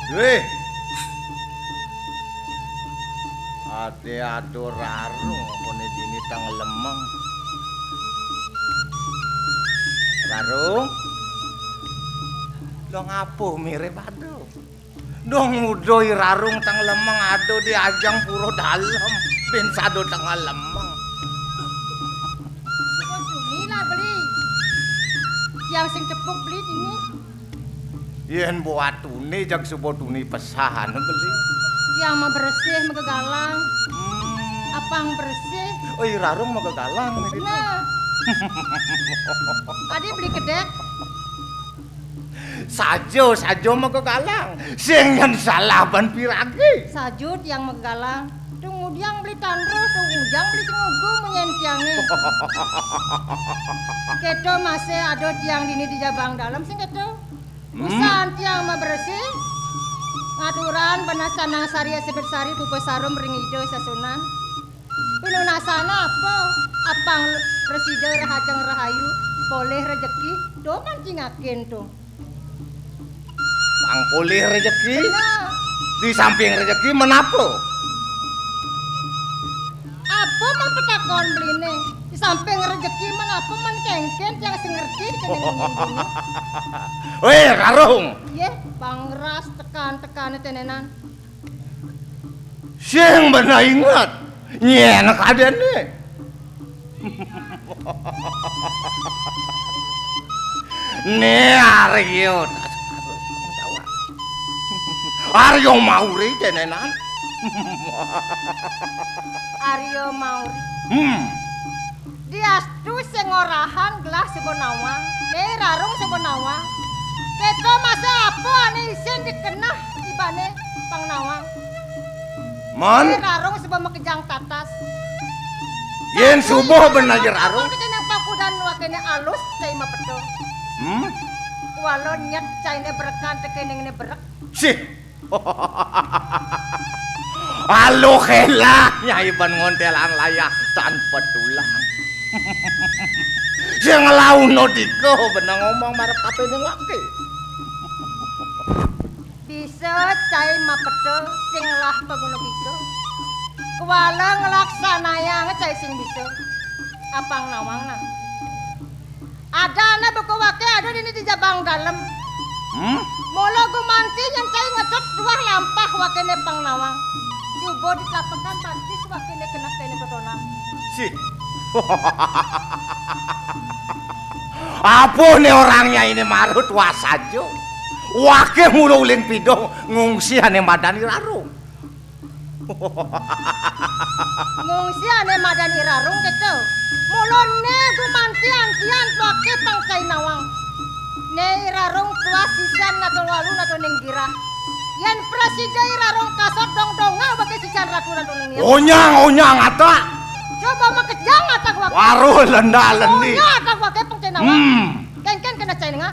Weh. Ade atur rarung pone dini tang lemeng. Rarung. Lo ngapuh mirip aduh. Dong udoi rarung tang lemeng aduh di ajang puro dalem. Ben sado tang lemeng. Ini lah beli. Yang sing tepuk beli ini. Yen buatune jak sebotune pesahan beli. Yang mau bersih mau galang. Apang bersih. Oh iya rarung mau galang nih. Nah. Adi beli kedek. Sajo mau galang. Sing yang salah ban piragi. Sajut yang mau galang. Kemudian beli tandro, ujang beli sengugu menyentiangi. Keto masih ada tiang dini di jabang dalam sing keto. Usan tiang mah bersih. Ngaturan benas sanang sari sebet sari pupu sarum ringido sasunan. Pinunasana apa? Apang presiden rahajeng rahayu boleh rejeki do mancingakin tuh. Pang boleh rejeki. Nah, Di samping rejeki menapo? apa man petakon beline? Di samping rejeki man apa man kengken yang sing ngerti dikening ngomong. Weh, Karung. Ye, pangras tekan-tekan tenenan. Sing bener ingat. Nyenak adene. Ne Aryo. Aryo Mauri tenenan. Aryo Mauri. Diastu sing orahan gelas sebonawang. Ne rarung sebonawang. Keto masa apa ane isin dikenah ibane pangnawang. Man, Ne rarung sebab makejang tatas. yen subuh bener rarung. Kene nang pakudan wakene alus cai mapedo. Walau nyet caine berekan tekene ngene berek. Sih. Halo khela nyai ban ngontelan layah tanpa tulang. Sing ngelauno diko bener ngomong marep kapene laki. Bisa cai mapedo sing lah pagono kiko. Kuala ngelaksanaya cai sing bisa. Apang nawang nah. Ada na buku wake ada di jabang dalam. Mula gumanti yang cai ngecet luar lampah wakene pang nawang. Jubo ditlapakan pantis wakene kena kene totonan. Sih. Apa nih orangnya ini marut wasajo. Wake mulu ulin pido ngungsi ane madani rarung. Ngungsi ane madani rarung gitu. Mulone gumanti antian wake pang cai nawang. Ne rarung tua sisan nato walu nato ninggira. Yen presiden rarung kasot dong-donga bagi sisan ratu nato ninggira. Onyang ata. Coba makejang atak wake. Waruh lenda-lendi. Onyang atak wake pang cai nawang. Ken kena cai nga.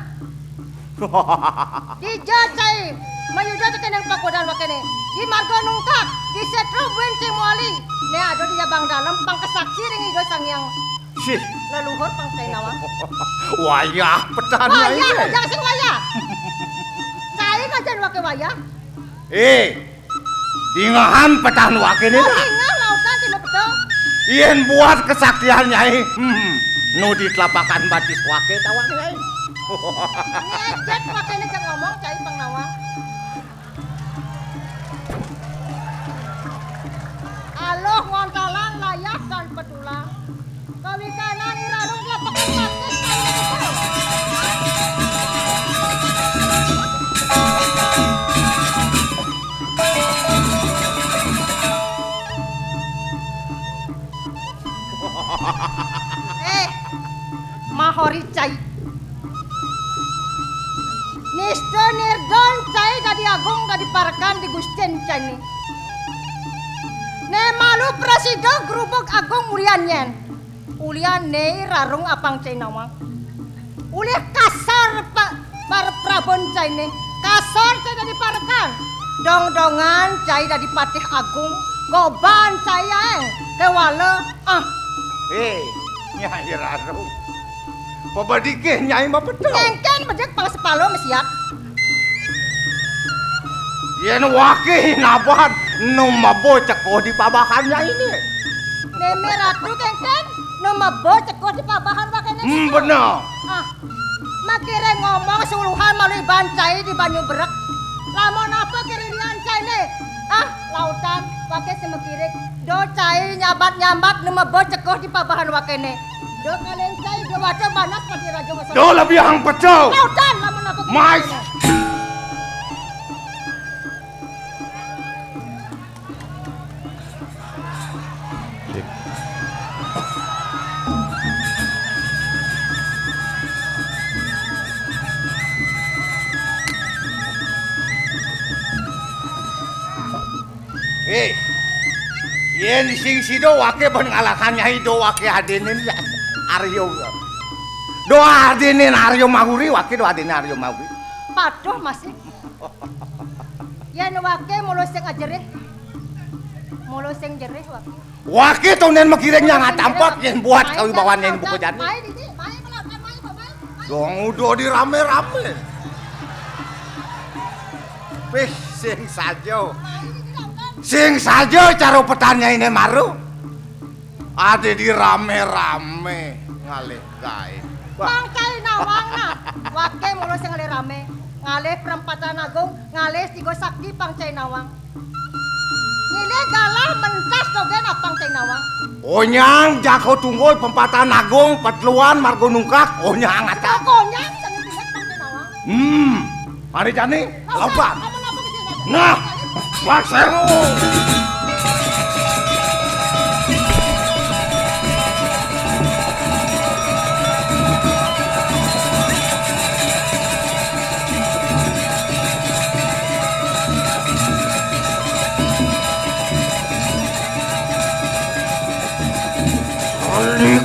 Dija cai mayuda tekenang pakodan wakene. Di marga nungkap, di setro buen muali. Ne ada di jabang dalam pang kesaksi ring ido sangyang. Sih. Leluhur pang cai nawang. Wayah petani ini. Wayah, jangan sing wayah. Saya ngajan wake wayah. Dingahan petan wake ini dah. Ingat lautan tino betul. Yen buat kesaktian nyai. Nu ditelapakan batis wake tawang nyai. Ngejek wake ini jangan ngomong cai pang nawang. Aloh ngontalan layak dan petulang. Kawikanan irarung telapakan batis cai betul. mahori cai. Nista nirdon cai dadi agung dadi parakan di Gusten cai ni. Ne malu prasido grubuk agung ulian ne rarung apang cai nawang. Ulih kasar pak par prabon cai ni. Kasar cai dadi parakan. Dong-dongan cai dadi patih agung. Goban cai yang kewala Nyai Rarung. Pabadike nyai mah betul. Ngengken bedek pala sepalo mesiak. Yen wake hinaban nu mabo ceko di pabahan nyai ni. Neme ratu kengken nu mabo ceko di pabahan wakene. Bener. Makire ngomong suluhan melalui bancai di Banyu Berek. Lamun apa kiririan cai ne? Lautan wake semekirik. Do cai nyambat-nyambat nu mabo ceko di pabahan wakene. Do kalian cai do wadah banas pati raja masalah. Do lebih hang pecel. Lautan lamun apa Mais. Yen sing sido wake ben ngalahan nyai do wake adenin Aryo. Do adenin Aryo Mahuri wake do adenin Aryo Mahuri. Paduh masih. Yen wake mulus sing ajerih. Mulus sing jerih wake. Wake tunen mekiringnya ngatampot yen buat kawibawan yen buku jani. Mai di sini, mai melakukan mai. Dong udah di rame-rame. Wih, sing saja cara petanya ini maru. Ada di rame-rame ngalih gae. Bang cai nawang na. Wake mulus sing ngalih rame. Ngalih perempatan agung, ngalih tigo sakti pang cai nawang. Ini galah mentas dogen apang cai nawang. Onyang jako tunggul pempatan agung petluan margo nungkak onyang ata. Pokoknya sing pindah pang cai nawang. Mari jani loba. Kamu napa ke sini? Nah, Maseru.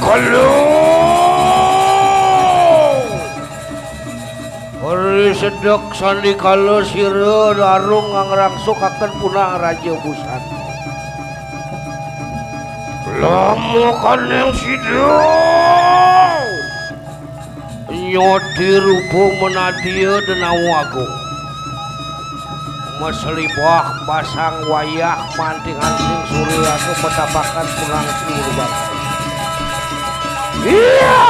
Kalau Hari sedek sandi kalau sira Rarung ngrangsukaken punang Raja Busan. Lama kaneng sido nyoti rupo menadia Denawu Agung. Meselibah pasang wayah manting-anting surya ke petapakan punang seluruh bangsa. Iya.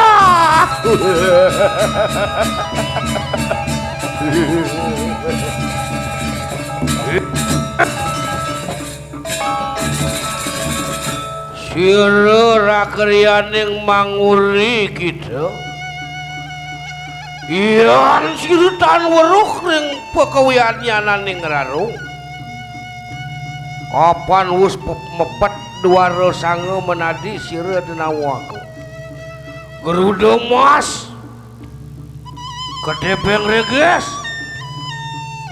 Sira rakriyaning manguri gitu. Iyan siritan weruh ning pekawianyaning Rarung. Kapan wis mepet dwara sange menadi sira Denawu Agung. Garuda Mas Kedebeng reges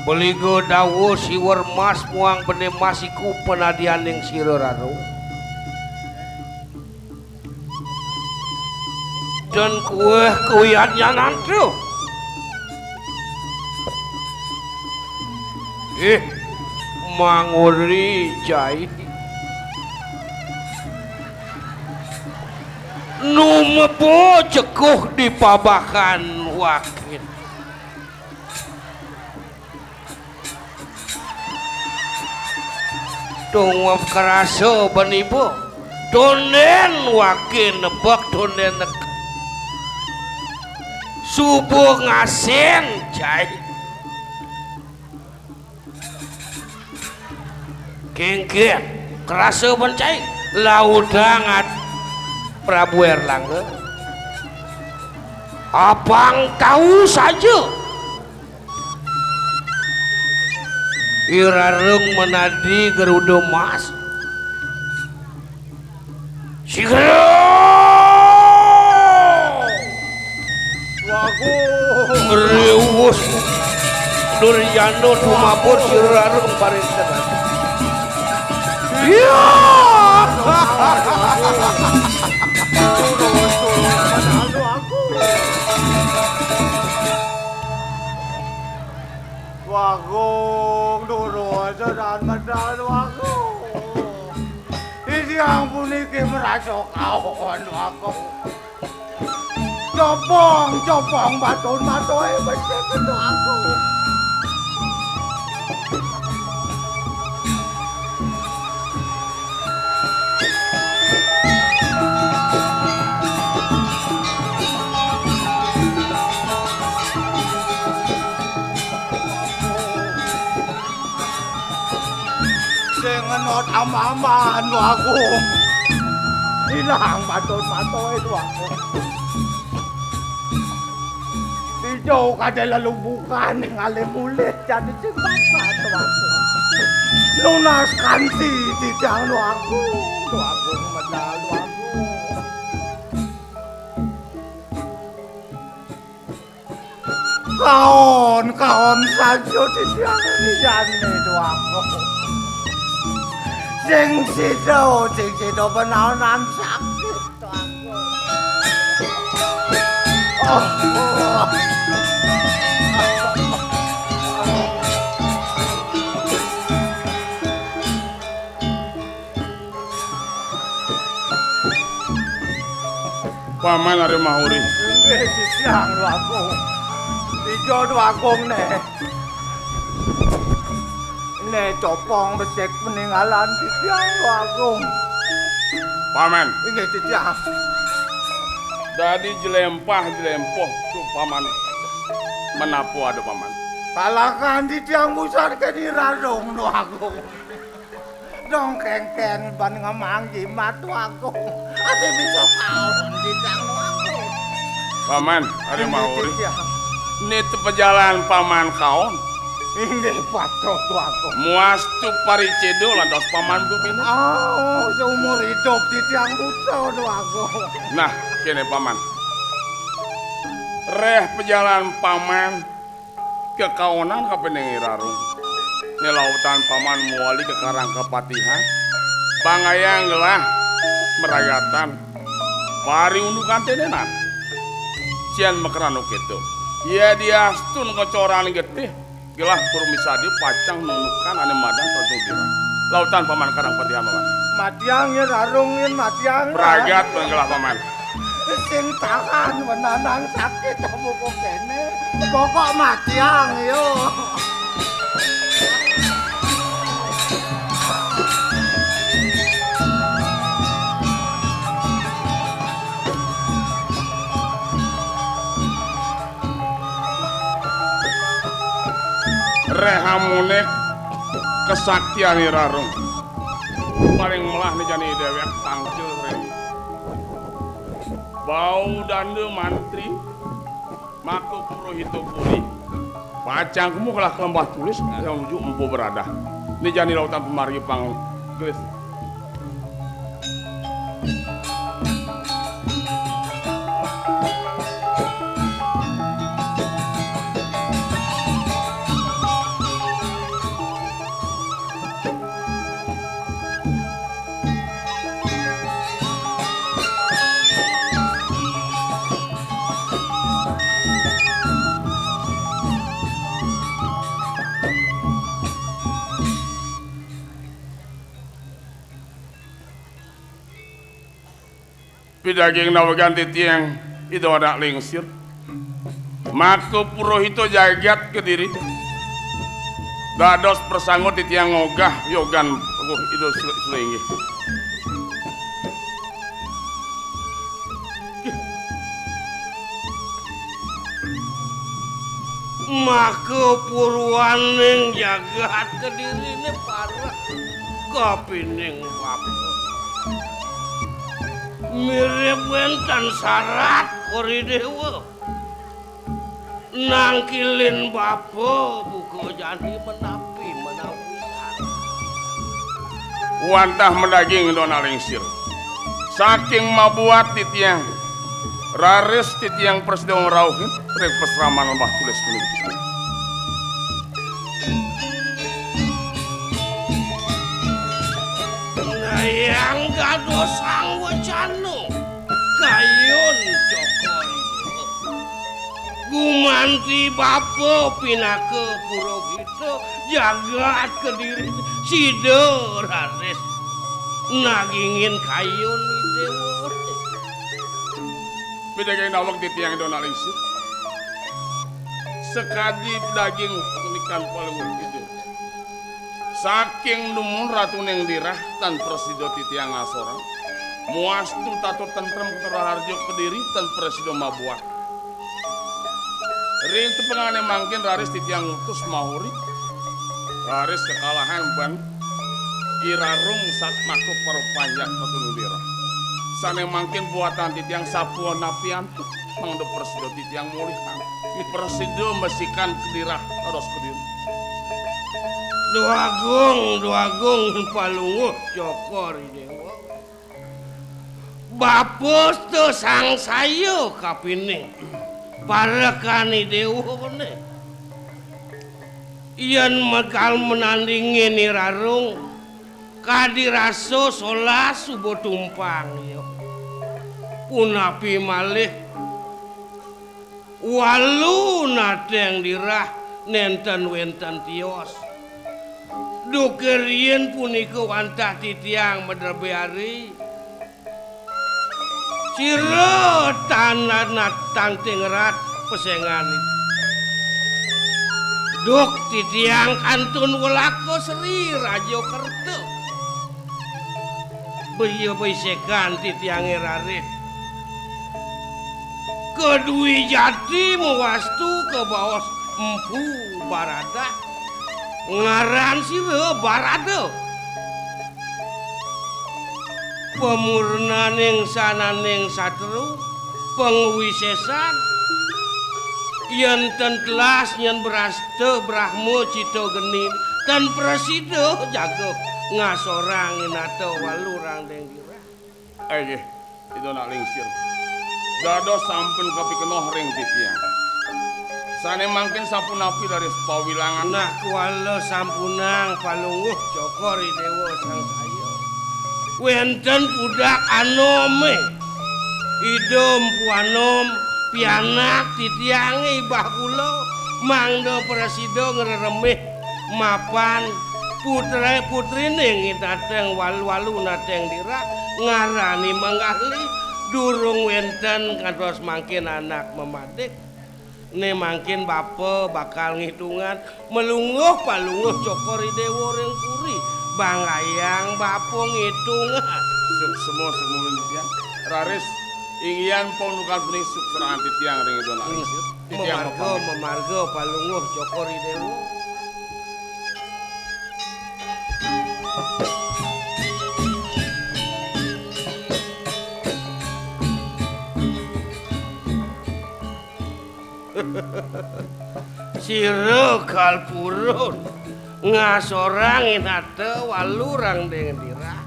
Beligo dawo siwer mas muang bene masiku penadianing sira Rarung. Dan kue kuiannya nanti manguri jai numebo ceguh di pabakan wakil. Tunggu kerasa benibu donen wakil nebak donen subuh ngasen jai kengkeng kerasa bencai laudangat Prabu Erlangga. Abang tahu saja Irarung menadi Garuda Mas Sigero Duryano tumabur sirarung parintenan. Iya. Wagung durung sedan medal wagung. Yang puniki merasa kawan wagung. Copong batun-batoe mesti kena aku. Ngenot ama-amaan aku. Hilang batun-batoe itu aku. Dijauh kada lalu bukan ngale mulit jadi cepat batu aku. Lunas kanti dijang lu aku medal lu aku. Kaon sajo dijang ni jane lu aku. Sing sido benaonan sakit tu aku. Paman Ari Mahuri. Nggih siang lu aku. Ijo lu aku nih. Nek copong besek peninggalan titiang lu agung. Paman. Ini titiang. Jadi jelempoh tuh paman. Menapu ada paman. Palakan titiang musar ke dirarong lu agung. Dong kengken ban ngemang jimat lu agung. Ate bisa kaon titiang lu agung. Paman Ari Mahuri. Ini pejalan paman kaon. Inggih pacot tu aku. Muas tu paricedo lantas paman ku kene. Oh, seumur hidup titiang buta tu aku. Nah, kene paman. Reh pejalan paman ke kaonan ka Penengirarung. Ini lautan paman muali ke Karang Kepatihan. Bangayang gelah merayatan. Pari undukan tenenan. Cian mekeranuk itu. Ia dia stun kocoran getih. Gelah kurmisadi pacang nunukan ane madan tertudira. Lautan paman Karang Patihan paman. Matiangnya rarungin matiang. Peragat gelah paman. Sing tangan menanang sakit kamu kok kene. Pokok matiang yo. Rehamune kesaktian Rarung paling melah nih jani dewek tangkil reng bau dande mantri maku purohito puri pacang kamu kalah kelembah tulis yang menuju empu berada ini jani lautan pemari pang gelis. Daging nawagan titiang itu ada lingsir maku purohito jagat kediri dados persanggut titiang ngogah yogan itu selingih Maku purwaning jagat kediri ini parah kopining wapo mirip wenten syarat kori dewa nangkilin bapo buku jadi menapi wantah mendaging dona lingsir saking mabuat titiang raris titiang persedong rauhin rek pesraman lembah tulis kuning Nayang gados sang wacana kayon cokori gumanti bapa pinake Purogito jagat Kediri sida rares nagingin kayon ni dewa Bidagay nawag di tiyang dona lingsir. Sekadi daging unikan palungun itu. Saking lumun ratu neng dirah tan presido titiang asora. Muas tu tato tentrem Raharjo Kediri tan presido mabuah. Ring tu pengane mangkin raris titiang utus mahuri. Raris kekalahan ban. Irarung sak makhluk paruh panjang satu dirah. Sane mangkin buatan titiang sapuan napian mangdo presido titiang mulihan. Di presido mesikan Kedirah terus Kediri. Duagung palunguh cokor dewa. Bapos tu sang sayo kapini. Parekani dewa ne. Iyan makal menandingi ni rarung. Kadiraso solas subuh tumpang yo. Punapi malih. Walu nateng dirah nenten wenten tios. Dukerien punika wantah titiang medrebeari. Sira tanah natang tingrat pesengan itu. Duk titiang kantun welako Sri Rajo Kerto. Beyo-besekan titiang erarit. Kedui jati mewastu ke bawah empu barada. Ngaran sira barada. Pemurnaning sananing satru pengwisesan yen ten kelas yen berasta Brahmo cita genim dan presida jaga ngasorang nata walurang deng dirah. Itu nak lingsir. Dados sampun kapikenoh ring titiang. Sane mangkin sampun api dari pawilangan. Nah kuala sampunang palunguh cokori dewa sang sayo. Wenten budak anome. Idom puanom pianak titiangi bakulo. Mangdo presido ngeremeh mapan putri ning dateng walu-walu nateng dirah ngarani manggali durung wenten kados mangkin anak memadik. Ne mangkin bapa bakal ngitungan melunguh palunguh cokori dewa ring puri bangayang bapa ngitungan semua dia raris ingin ponukan puning suk seraan titiang ring itu nak lingsir titiang memarga palunguh cokori dewa. Sira kalpurun ngasorangin hate walurang dengan dirah.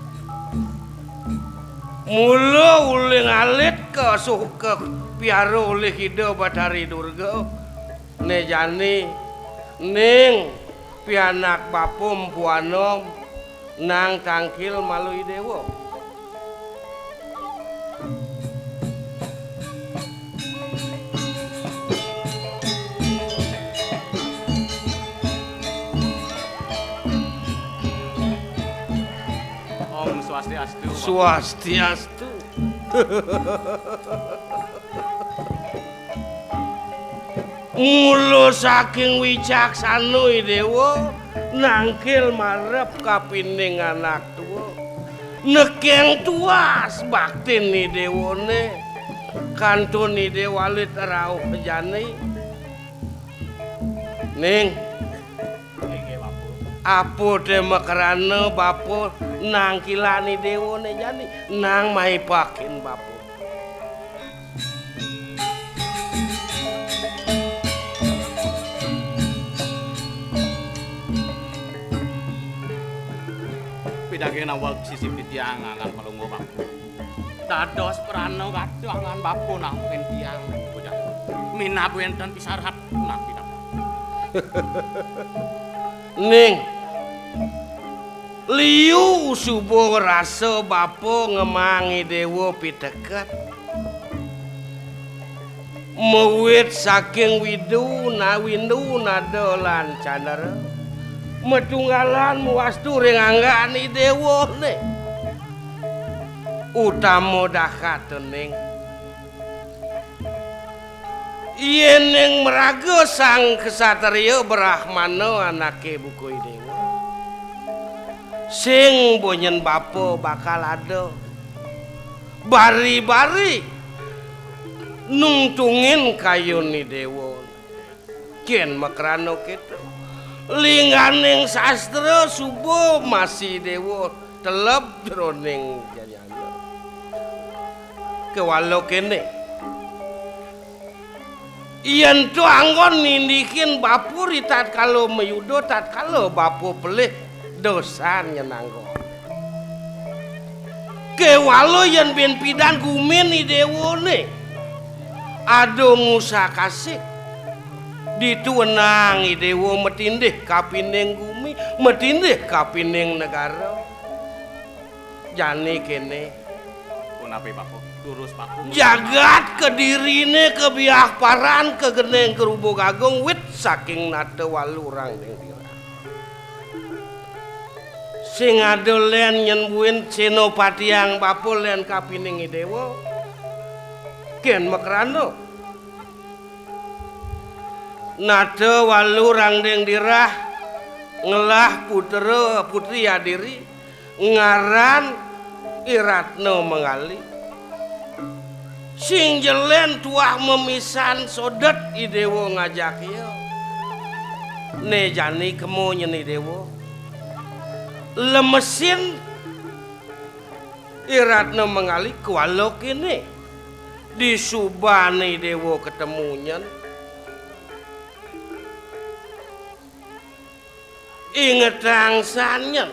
Mula uling alit ke suka piaro oleh hida Bathari Durga. Ne jani ning pianak bapum puanom nang tangkil malui dewa. Swastiastu. Mula saking wicaksana dewa nangkil marep kapining anak tua. Nekeng tuas baktin ni dewane kantun ni dewalit rauh jane. Ning apa tema kerana bapa nangkilani dewane jani nang maipakin bapa. Pidage nawag sisip titiang angan palunggo bapa. Dados prana kadang angan bapa nang pen tiang bocah. Minab wenten pisarhat nang pidap. Ning liu subuh rasa bapo ngemangi dewa pitekat mewit saking windu nadolan candara metunggalan muastu ring anggani dewa ne utama dakatening yen ning meraga sang kesatria Brahmana anake buku dewa sing bonyen bapo bakal ada bari-bari nungtungin kayuni dewa ken makrano kitu lingganing sastra subuh masih dewa telep jroning jayana kewalo kene yen tu anggon nindikin bapuri tatkala mayuda tatkala bapo pelih dosan nyenanggo kewalo yen ben pidan gumin ni dewone ado ngusa kasih dituwenang dewa metindih kapining gumi metindih kapining negara jane kene punapi bapo durus bapo jagat kedirine kebiah paran kegeneng kerubuk agung wit saking nate walurang ning sing adolen nyenbuin senopati yang bapo len kapining dewa ken makrano nate walurang deng dirah ngelah putra putri adiri ngaran Iratno mengali sing jelen tuah memisan sodet idewo ngajak yo ne jani kemo nyeni dewo lemesin Iratno mengali kualo kini di subane dewo ketemunya inget angsannya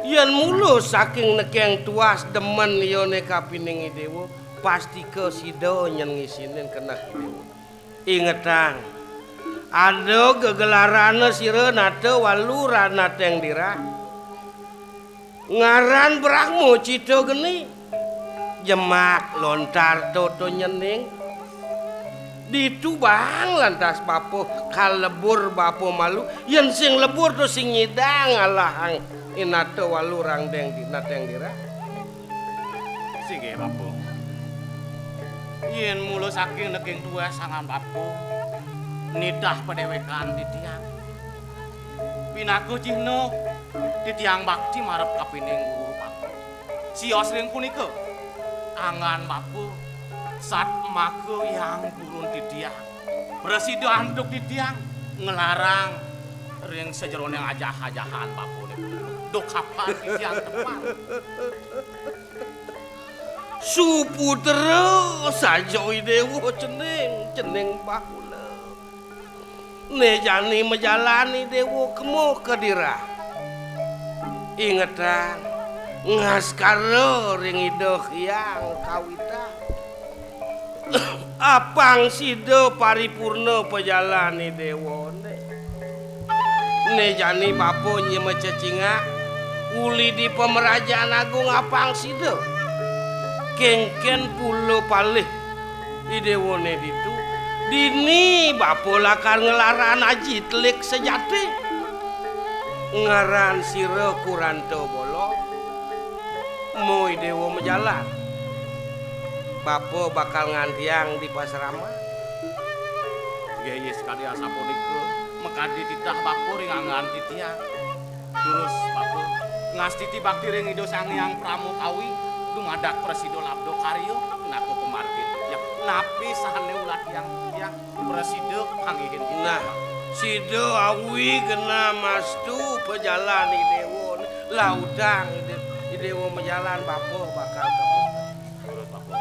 yen mulu saking nekeng tuas demen yone kapining dewo pasti ke sido nyen ngisinin kena dewo ingetang ada gegelarana sira nate walurana teng dirah ngaran Brahmo cito geni jemak lontar toto nyening ditubang lantas bapo kalebur bapo malu yen sing lebur to sing nyidang alahang inate walurang deng dinateng dirah sige bapo yen mulu saking neking tua sangan bapo nidah pedewekan di tiang pinaku cihno di tiang bakti marep kapining guru bapo sios ring punika angan bapo sat maku yang gurun di tiang beresido anduk di tiang ngelarang ring sejeroning ajah-ajahan bapo duk kapan di tiang depan suputra sajoi dewo ceneng bakula ne jani menjalani dewo kemo kedirah ingetan ngaskara ring idoh yang kawita apang sido paripurna pejalani dewo ne jani bapo nyeme cecingak uli di pemerajaan agung apang sido kengken pulo palih idewone ditu dini bapo lakar ngelaran aji telik sejati ngaran sira kuranto bolo mau idewo menjalan bapo bakal ngantiang di pasarama gaya sekali asapuniko mekadi titah bapo ring angan titiang terus bapo ngastiti bakti ring ido sangyang pramukawi dumadak presido labdo karyo naku pemargin ya napi sahane ulat yang presido pangihin nah sido awi kena mastu pejalan idewo laudang idewo menjalan bapo bakal terus bapo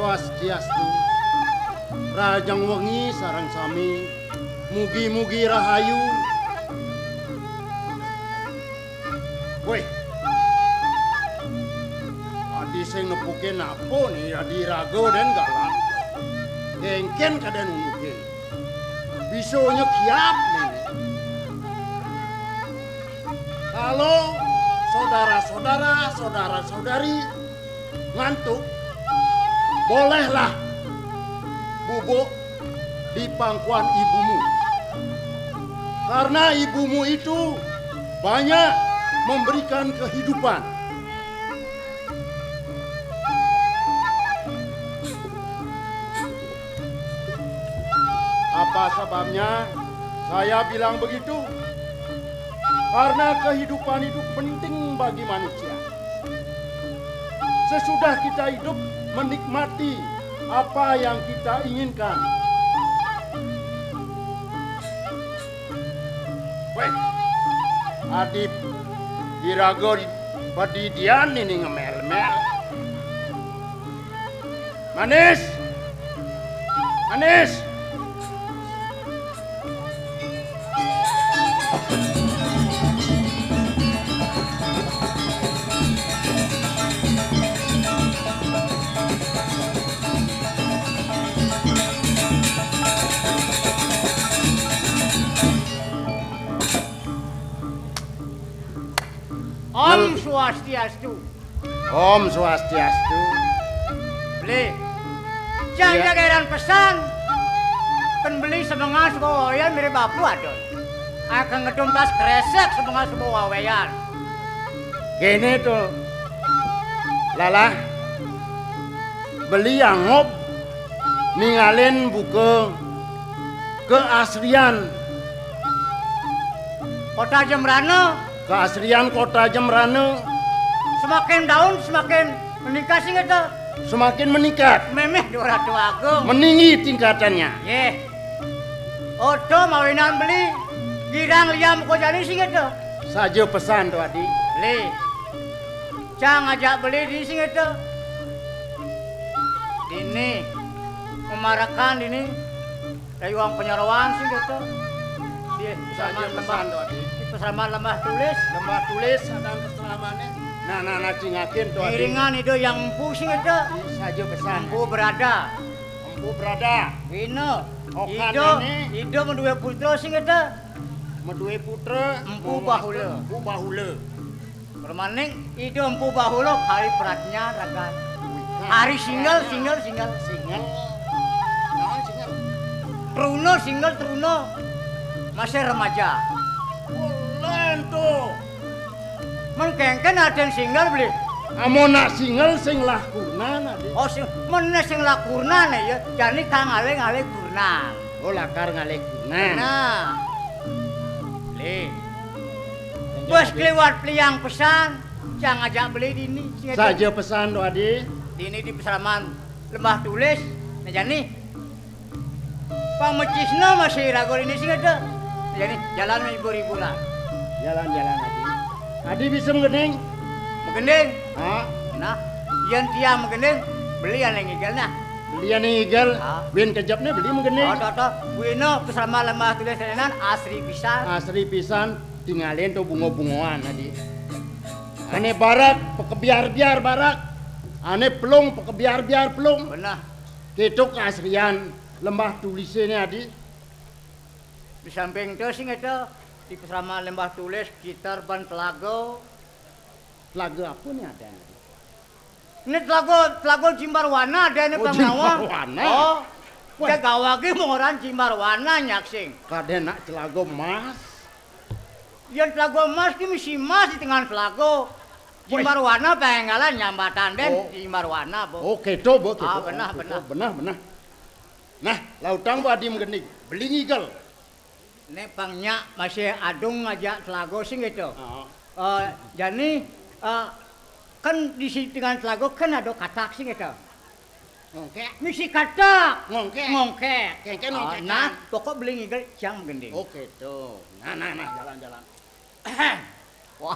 Swastiastu. Rajang wengi sareng sami. Mugi-mugi rahayu. Woi. Adi sing nepukin apa nih? Adi rago dan galak. Kengken kadan umukin. Bisonya kiap nih. Kalau saudara-saudara, saudara-saudari ngantuk, bolehlah bubuk di pangkuan ibumu. Karena ibumu itu banyak memberikan kehidupan. Apa sebabnya saya bilang begitu? Karena kehidupan itu penting bagi manusia. Sesudah kita hidup, menikmati apa yang kita inginkan. Weh, Adip, dirago padidian ini ngemel-mel. Manis, manis. Om Swastiastu. Om Swastiastu. Beli. Jangan keran pesan. Penbeli sebengah sebuah wayan mirip bapu adon. Akan ngedumpas kresek sebengah sebuah wayan. Gini tuh. Lala. Beli angop. Ningalin buku keaslian. Kota Jembrana. Keaslian kota Jembrana. Semakin daun semakin meningkat sih itu. Semakin meningkat. Memeh di Ratu Agung. Meninggi tingkatannya. Ye. Oto mawinan beli. Girang liam kau jadi sih itu. Saja pesan tuh adik. Beli. Cang ajak beli di sini itu. Ini memarakan ini. Dari uang penyerawan sih gitu. Dia Saja pesan tuh adik. Bersama lembah tulis. Lembah tulis ada keselamannya. Nah, cingakin tuh adik. Iringan itu yang empu sih itu. Saja pesan. Empu berada. Empu berada. Wino. Okan ini. Itu mendua putra sih itu. Medue putra. Empu bahula. Empu bahula. Permaning itu empu bahula hari peratnya ragan. Hari single. Single. Nah, single. Truno single truno. Masih remaja. Bulan tuh. Mengkengken ada yang single beli. Amo nak single sing lah kurnan adik. Oh mana sing lah kurnan ya. Jadi kang ale kurnan. Oh lakar ngalek kurnan. Nah. Beli. Bos kelewat peliang pesan. Jangan ajak beli di ini. Saja pesan tuh adik. Di ini di pesalaman lembah tulis. Nah jadi. Pamecisna masih ragu ini sih ada. Jadi jalan ribu-ribu lah. Jalan-jalan adik. Adik bisa menggending? Menggending. Hah? Nah, yang tiang menggending beli yang igel nah. Beli yang igel. Ah. Win kejapnya beli menggending. Oh, Wino bersama lembah tulis tenan asri pisan. Asri pisan tinggalin tuh bunga-bungoan adik. Ane barak pekebiar-biar barak. Ane pelung pekebiar-biar pelung. Benar. Itu keaslian lembah tulisnya adik. Di samping itu sih itu di bersama lembah tulis sekitar ban telago. Lagu apa nih ada adik? Ini telago Jimbarwana ada ini Oh, Bangawang. Jimbarwana. Oh. Wah. Dia gawagi mau orang Jimbarwana nyaksing. Kadang nak celago mas. Yang telago emas ki misi emas di tengah telago. Jimbarwana penggalan nyambatan den Oh. Jimbarwana, Bu. Oh keto bo keto. Ah, benar, Oh, keto. benar. Benar. Nah, lautang bu adi menggending. Beli ngigel. Ini pangnya masih adung aja telago sing gitu. Ah. Jadi kan di sini dengan telago kan ada katak sing gitu. Ngongkek. Misi katak. Ngongkek. Ngongkek. Kengken ngongkek. Nah, pokok beli ngigel jang gending. Oh keto. Nah, jalan-jalan. Wah.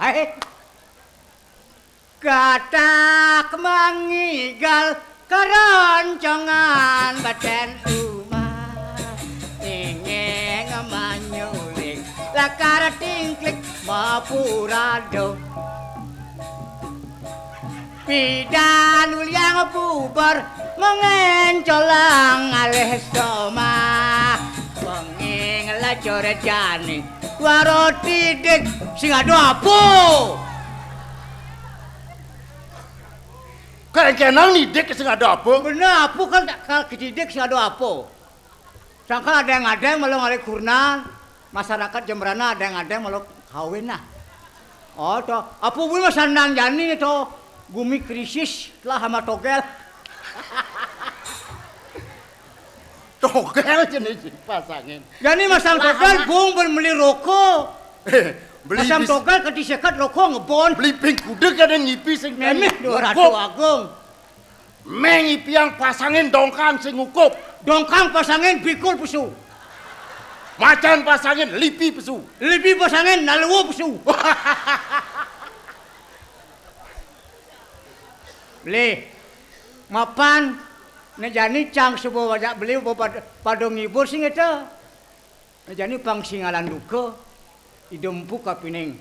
Katak mangigal keroncongan badan umat ingin manyuling lakar tingklik mapurado bidan ulyang bubar mengencolang alih soma penging lacor jani waro tidik sing ado apo Kenang nidik sing ada apa? bener apo kan tak kedidik sing ado apo sangka ada yang malu ngalih kurnan masyarakat Jembrana ada yang malu kawin nah oh toh apa gue mas sandang jani toh bumi krisis lah sama togel Togel jenis pasangin. jani masang togel bung beli rokok Beli masang togel kedisekat rokok ngebon beli ping kuda kadang ngipi sing memeh 200 agung mengipi yang pasangin dongkang sing ngukup. dongkang pasangin bikul pesu Macan pasangin lipi pesu. lebih pasangin naluwo pesu beli mapan nejani cang sebuah wajak beli padong ngibur sing itu nejani pang singalan duka idempu kapining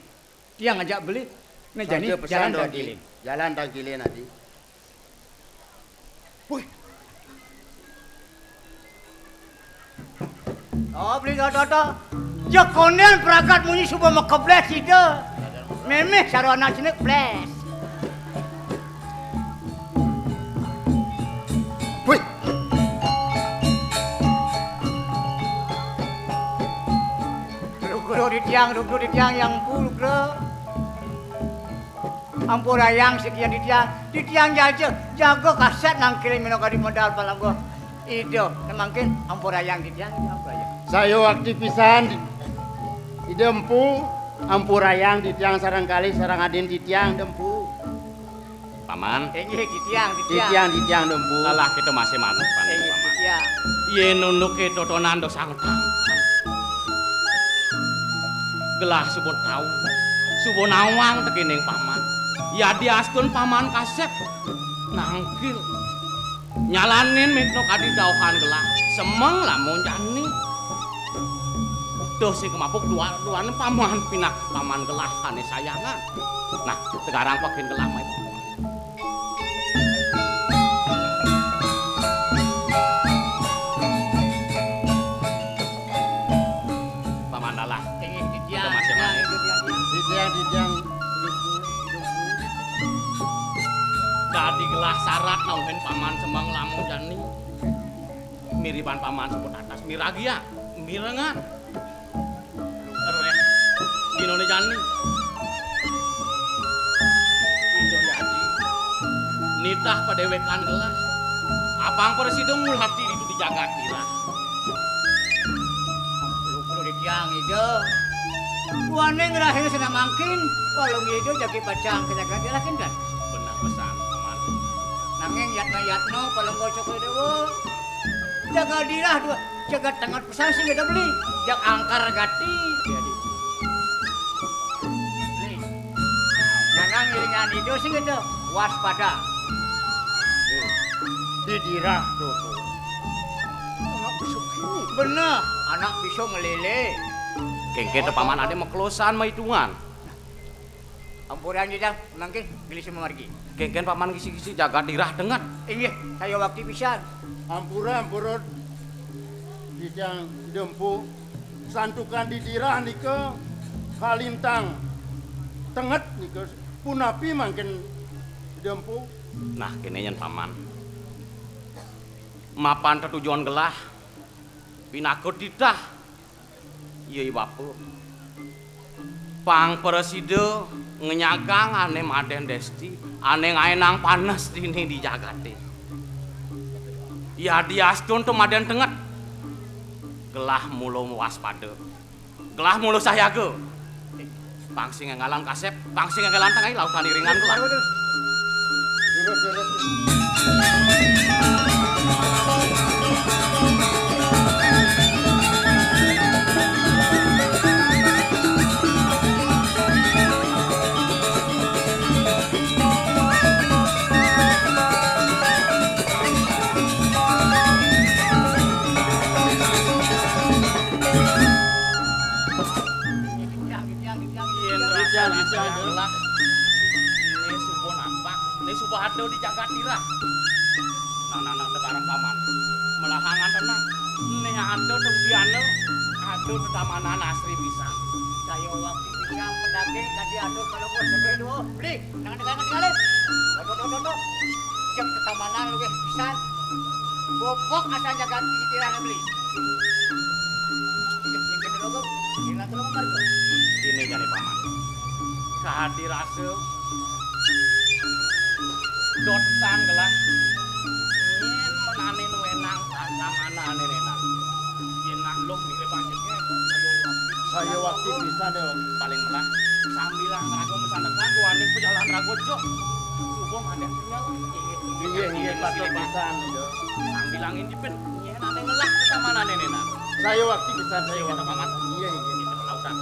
dia ngajak beli nejani jalan tangkilin Jalan tangkilin nanti. Wih. Oh beli kata ya konen peragat munyi subuh makables itu memeh sarwana sini bles Wih. Duduk di tiang yang puluh bro. Ampura yang sekian di tiang jago kaset nang kirim minok di modal palang gua. Itu mungkin ampura yang di tiang apa ya? Saya waktu pisan di Dempu, ampurayang di tiang sarang kali sarang adin di tiang Dempu. Paman, Di tiang. Di tiang Dempu. lelah kita masih manut paman. Di tiang. Yen nunduk ke totonan do sangtang. Gelah subon tau, subon awang tekening paman. Ya diaskun paman kasep nangkil. Nyalanin mikno kadi dauhan gelah, semeng lamun jani. Duh si kemapuk duaan paman pinak paman gelah kane sayangan. Nah, sekarang pakin gelah mah. Paman dalah. Di tiang. Kita masih main. Di tiang. Dadi gelah syarat nauhin paman semang lamun jani. Miripan paman sebut atas miragia, mirengan. Terus dinone jani. Indo yadi. Nitah padewekan gelah. Apang presiden mulhati itu dijaga dirah. Lu di tiang itu. Wane ngerahir sedang mangkin, walau itu jadi pacang kejagaan dia lakin kan. Benar pesan paman. Nanging yatno palong gocok dewo. Jaga dirah dua, jaga tangan pesan sih gak beli. Jak angkar gati. Jadi. Nih. Jangan ngiringan itu sih gitu. Waspada. Di dirah tuh. Bener, anak bisa ngelele. Kengke paman ade mau kelosan mah hitungan. Ampuran jejak, mungkin beli semua margi. Kengken paman kisi-kisi jaga dirah dengat. Iya, saya waktu pisan. Ampura di tiang Dempu santukan di dirah nika kalintang tenget nika punapi mangkin Dempu. Nah, kene nyen paman. Mapan tetujuan gelah. Pinakut ditah. Iya bapu. Pang preside ngenyagang ane maden desti, ane ngaenang panas dini di jagate. Ya diastun tuh maden tenget. Gelah mulu waspada. Gelah mulu sayaga. Pangsi ngalang kasep, pangsi ngalang tangai lautan iringan gelah. bado di Jagatira. Nana sekarang paman melahangan tenang. Nih ado tungbiane, ado tetamanan asri bisa. Saya waktu bisa pedaging tadi atur kalau kau sebagai dua beli jangan kali. Dodo. Cek ketamanan lu bisa. Bobok asal jaga titiran beli. Yang logo, ini tolong margo. Ini jadi paman. Kahadirase dotan gelah. Yen menane wenang tamana nenang. Yen nakluk mirip panjangnya Saya waktu bisa deh. paling melah sambilah ngerago mesanekan duaning pejalan ragojo. Subuh ada senyawa. Iya, patut pisan itu. Sambilangin dipin. Yen ane ngelah tamana nenang. Saya waktu bisa saya Kita waktu. paman. Iya. Kita lautan.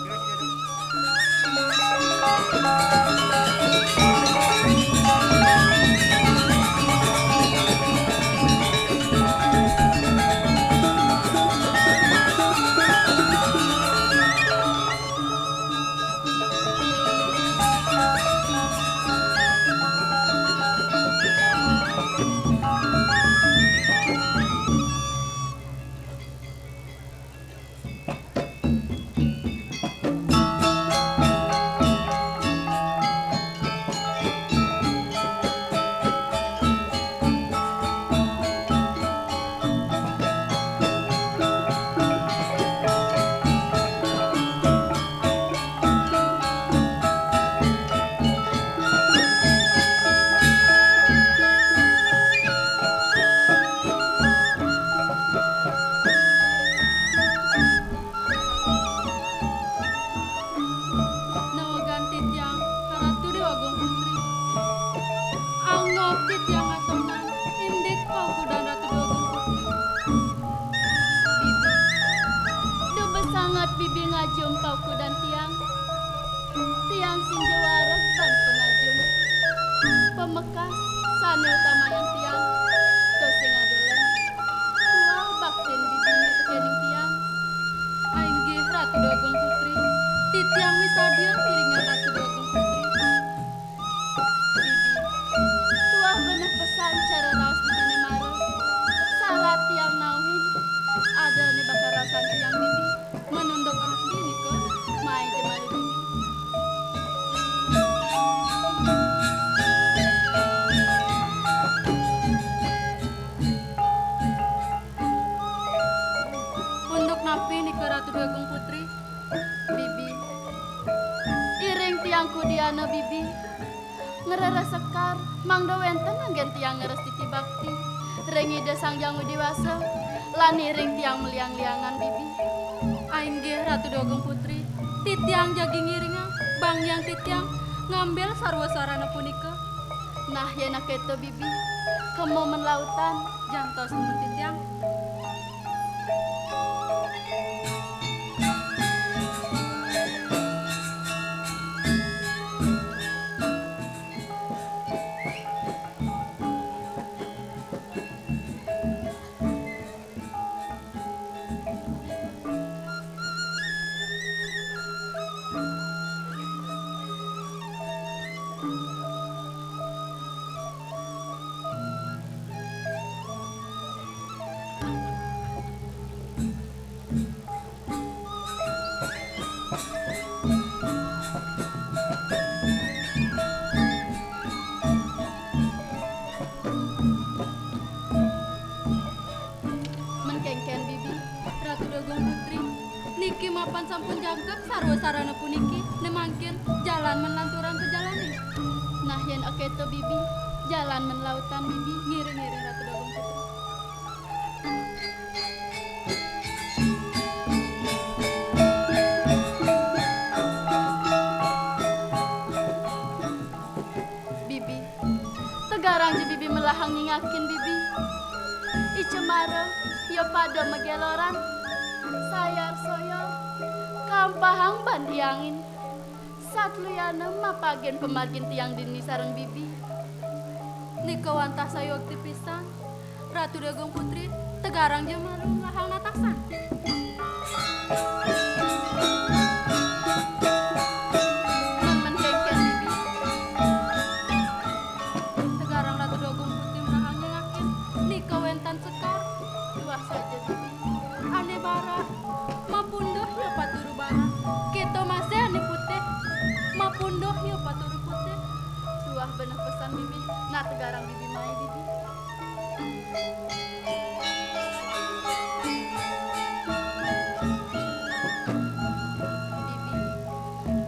Bibi ngajum pauku dan tiang sing jawara ban pengajum pemekas sanel tamayan tiang to sing adolen tua bakten bibinya tekening tiang aing ge Ratu Dogong Putri ti tiang misadian piringan Ratu Dogong Putri bibi tua bener pesan cara raos bibine mare salat tiang nauhin ada nih bakal rasan tiang bibi menunduk anak bini ke main jemali bibi. Untuk napi nih ke Ratu Dogong Putri, bibi. Iring tiangku diana bibi. Ngerere sekar, mangdo wenten anggen tiang ngeres titi bakti. Rengi desang jangu diwasa, lani ring tiang meliang-liangan bibi. Aing ge Ratu Dogong Putri, titiang jagi ngiringa, bang yang titiang ngambil sarwa-sarana punika. Nah yana keto bibi, kemomen lautan, jantos kemen titiang. Niki mapan sampun jangkep sarwa sarana puniki nemangkin jalan menlanturan perjalanan. Nah yen aketo bibi jalan menlautan bibi ngiring-ngiring Ratu Dogong Putri. Bibi tegarang je bibi melahang ngingakin bibi. Icemara yo pada megeloran sayar soyo kampahang bandiangin satluyana mapagen pemargin tiang dini sareng bibi nika wantah sayo waktu pisan Ratu Dogong Putri tegarang jemarung lahang nataksan men kengken bibi tegarang masakan bibi. Nah tegarang bibi mai bibi.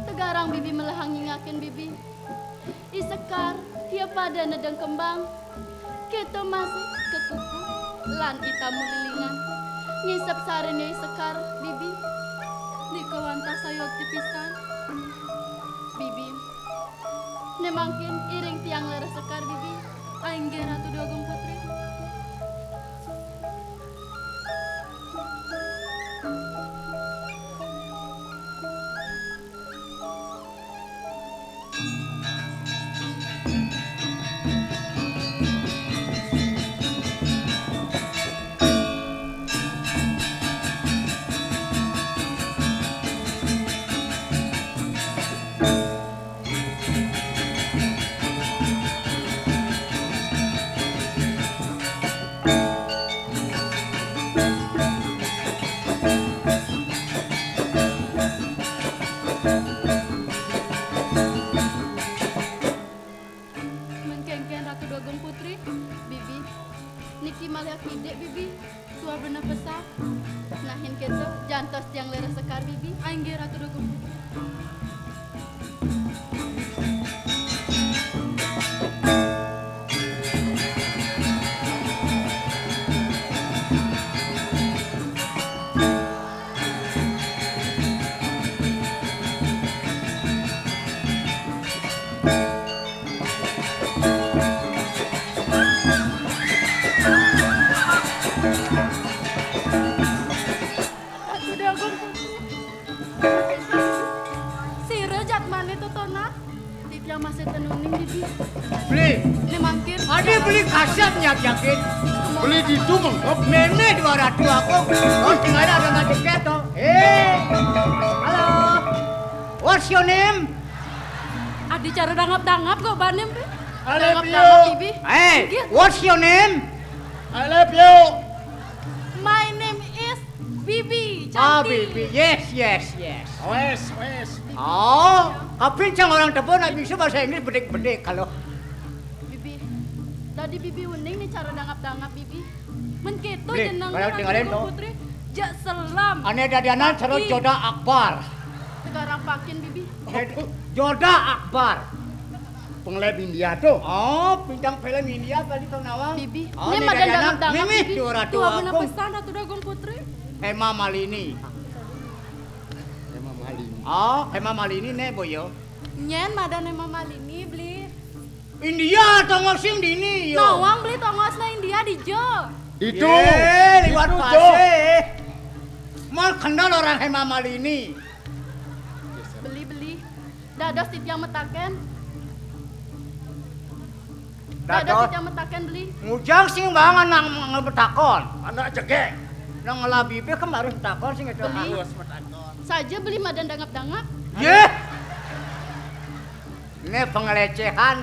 Tegarang bibi melahang ngingakin bibi. Isekar dia pada nedeng kembang. Kita masih kekuku lan itamu lilingan. Ngisep sarene isekar bibi. Di kawanta sayok tipisan. Bibi. Nemangkin iring tiang leres sekar bibi. Aingge Ratu Dogong Putri. Mengkengken Ratu Dogong Putri, bibi. Niki malia kide bibi, suar bener pesak. Nahin kita jantos tiang leres sekar bibi, aingge Ratu Dogong Putri. Ratu Dogong Putri. Si rejat mana itu tona? Titiang masih tenuning bibi. Beli. Ini mangkir. Ade beli kasatnya jaket. Beli di itu mengkop. Mene 200 aku. Oh, tinggal ada nggak jaket toh. Halo. What's your name? Adi cara dangap-dangap kok banem be. I love Dangap-dangap you. bibi. Hey, what's your name? I love you. My name is Bibi. Ah, Cantik. Bibi. Yes. Wes. Oh, kapincang orang tebon nggak bisa bahasa Inggris bedek-bedek kalau. Bibi. Tadi Bibi uning nih cara dangap-dangap Bibi. Men kitu Bli, jeneng kalau Ratu tinggalin Dogong toh. Putri. Jak selam. Ane dadianan cara Ih. Joda Akbar. Sekarang pakin Bibi. Joda Akbar. Pengleb India tuh. Oh, bintang film India tadi tahu nawang. Bibi. Oh, Ini ini madan dadianan. dangap-dangap Mimi, Bibi. 200 Tua bener aku. pesan Ratu Dogong Putri. Hema Malini. Emang maling. Oh, Hema Malini nih boyo. Nyen madan emang malini beli. India tongol sing dini yo. Nawang beli tongosna India di Jo. Itu. Liwat Itu, Jo. pasir. Mal kenal orang Hema Malini. Beli. Dados titiang metaken. Dados. Dados titiang metaken beli. Ngujang sing bangan nang ngebetakon. Anak jegek. Nang ngelabibe kemarin betakon sing itu. Beli. Saja beli madan dangap-dangap. Ye. Ini pengelecehan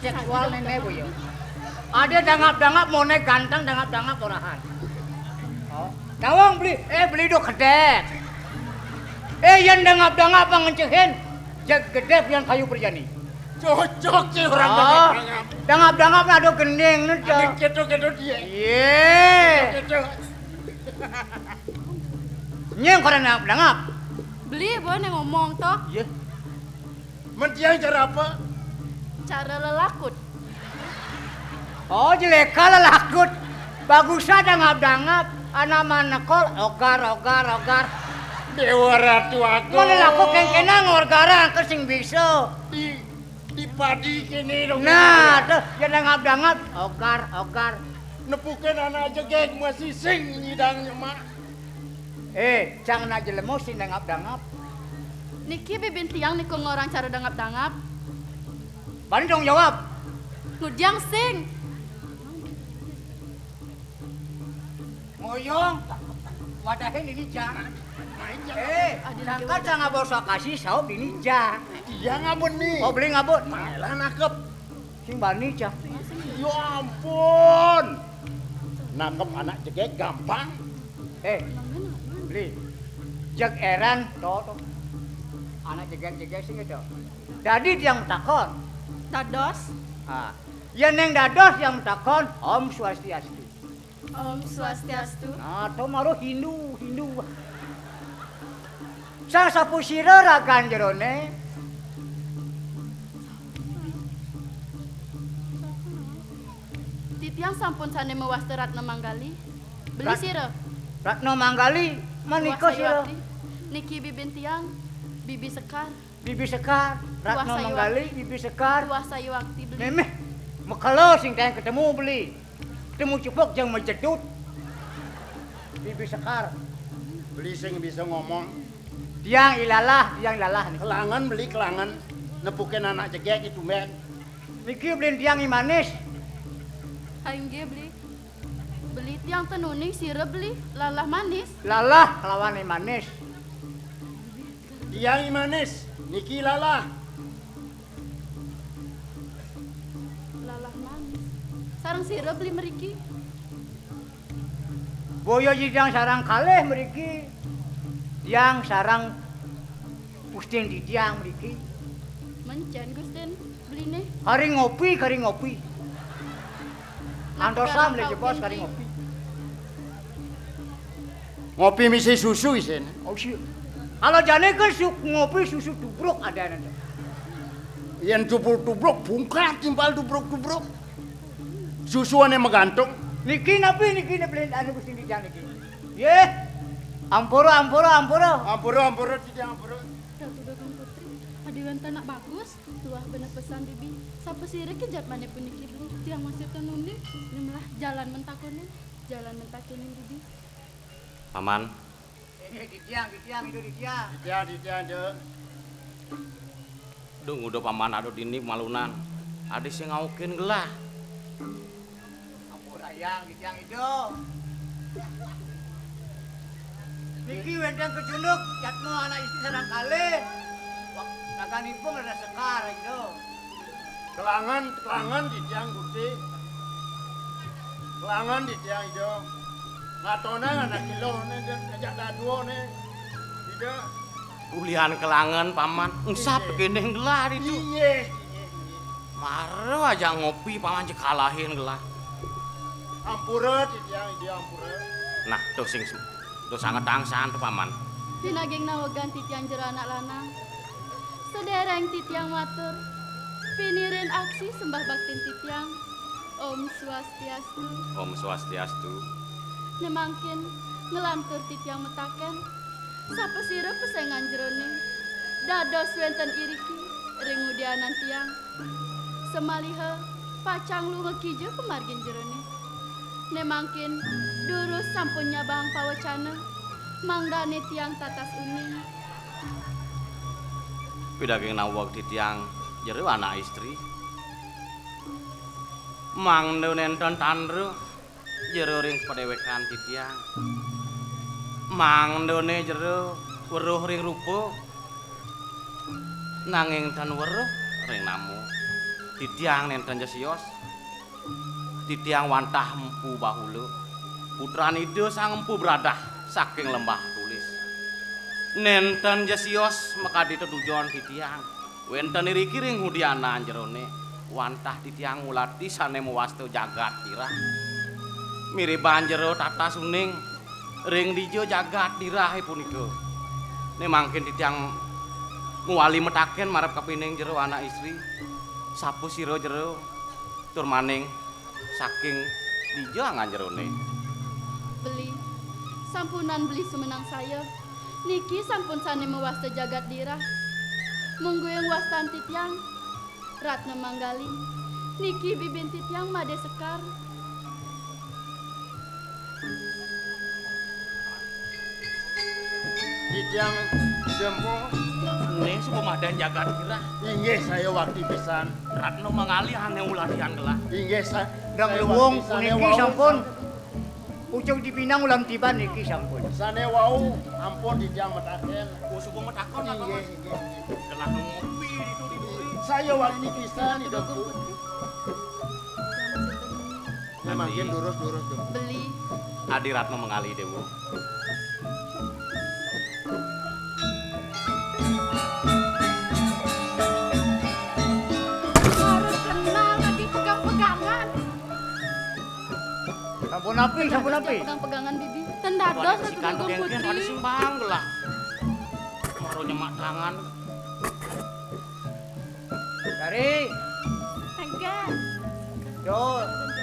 seksual nenek bu yo. Ada dangap-dangap mau naik ganteng dangap-dangap orahan. Oh, tawang beli, beli do kedek. Yang dangap-dangap pangecehin, jag gede yang kayu perjani. Cocok sih orang Oh, jegek. dangap-dangap ada gending nih. Adik kedo dia. Ye, Kedo. nyeng koran dangap-dangap. Beli boleh ngomong toh. Ye, Mentiang cara apa? Cara lelakut. oh jeleka lelakut. Bagusnya dangap-dangap. Anak manekol, ogar. Dewa Ratu aku. Mana laku kengkena ngorgaran ke sing bisa. Di padi kini dong. Nah, tuh ya dangap-dangap, ogar. Nepukan anak jegek masih sing nyidangnya mak. Jangan aja lemo sing dangap-dangap. Niki bibin tiang niku ngorang cara dangap-dangap. Bani dong jawab. Ngujang sing. Ngoyong. Wadahin ini jangan. Sangka jangan bosa kasih saup ini jangan. Dia ngabun nih. Oh beli ngabut. Malah nakep. Sing bani cah. Ya ampun. Nakep anak jegek gampang. Beli. Jak eran toh. Anak jegek sing itu. Jadi tiang takon. Dados. Ah, yen neng dados yang takon Om Swastiastu. Om Swastiastu. Nah, to maro Hindu. Sang sapusira ragan jerone. Titiang sampun sane mewasta Ratna Manggali. Beli sira. Ratna Manggali manika sira. Niki bibin tiang, Bibi Sekar. Bibi Sekar, Ratna Kuasai Manggali, Bibi Sekar. Kuasai waktu beli. Memeh, mekalo sing tayang ketemu beli. Ketemu cupok jeung menjedut. Bibi Sekar. Beli sing bisa ngomong. Tiang ilalah nih. Kelangan beli kelangan. Nepukin anak jegek itu men. Niki beli tiang imanis. Aing ge beli. Beli tiang tenuning sira beli lalah manis. Lalah lawan imanis. Tiang imanis. Niki lalah. Lalah manis. Sareng sira beli meriki. Boyo jidang sarang kalih mriki. Tiang sarang Pustin di tiang mriki. Mencen Gusten beline. Kari ngopi. Antosam le jebos kari ngopi. Ngopi misi susu isin. Oh sih. Kalau jane ke ngopi susu tubruk ada nanti. Yang tubruk bungkat timpal tubruk. Susuannya menggantung. Niki napi beli anu Pustin di tiang niki. Ye. Ampura. Ampura tidak ampura. Ratu Dagong Putri, adiwan tanak bagus. Tuah bener pesan bibi. Sapa sire ke jat mane puniki beli. Tiang masih tenuning. Nimlah jalan mentakunin bibi. Paman, Di tiang itu di tiang. Tidak. dung udah paman ado dini malunan. Ade sing ngaukeun gelah. Ampura yang di tiang itu. Niki wenteng kejunduk jatno anak istri sarang kalih. Naganipun ada sekar itu. Kelangan di tiang gusti. Kelangan di tiang itu. Ngatona anak kilo ngajak daduo ne. Tidak. Ulihan kelangan paman. Ensap gendeng gelah itu. Iye. Maro aja ngopi paman cek kalahin gelah. Ampura di tiang itu ampura. Nah, tuh sing tuh sangat tangsan tuh paman. Pinaging nawagan titiang jero anak lanang. Sedereng titiang matur. Pinirin aksi sembah baktin titiang. Om Swastiastu. Om Swastiastu. Nemangkin ngelantur titiang metaken. Sapa sira pesengan jerone. Dados wenten iriki ring udianan tiang. Semaliha pacang lunga kijo pemargin jerone. Nemangkin durus sampun nyabang pawacana. Mangdane tiang tatas uning. Pidaging nawag titiang jero anak istri. Mangdo nenten tandru jero ring padewekan titiang. Mangdone jero weruh ring rupa. Nanging tan weruh ring namu. Titiang nenten jesios. Titiang wantah empu bahulu. Putranida sang empu bradah saking lembah tulis. Nenten jesios mekadi tetujon titiang. Wenten iriki ring hudianan jerone. Wantah titiang ngulati sane muwasto jagat tirah. Mirip banjero tata suning ring dijo jagat tirah punika. Ne mangkin titiang nguwali metaken marep kapining jero anak istri. Sapu sira jero tur maning saking dijo angan jerone. Beli sampunan beli sumenang saya. Niki sampun sane mewasta jagat dirah. Munggu yang wastan titiang Ratna Manggali. Niki bibin titiang Made Sekar. Di tiang jempo. Ne sumadan jagat dirah. Inggih saya waktu pisan. Ratna Manggali ane uladian gelah. Inggih saya. Dang luwung puniki sampun. Ujung dipinang ulam tiban niki sampun. Sane wau ampun di tiang metaken. Suku metakon apa Inggih, mas? inggih. Gelah ngopi itu di duri. Saya waktu pisan di dapur. Mangkin lurus dong. Beli Adi Ratna Manggali dewo. Maro Sampun api, sampun api. Pegang-pegangan bibi. Tendados Si Ratu kandung Dugong kengken tadi Putri. simbang gelah. Maro nyemak tangan. Sari, Enggak.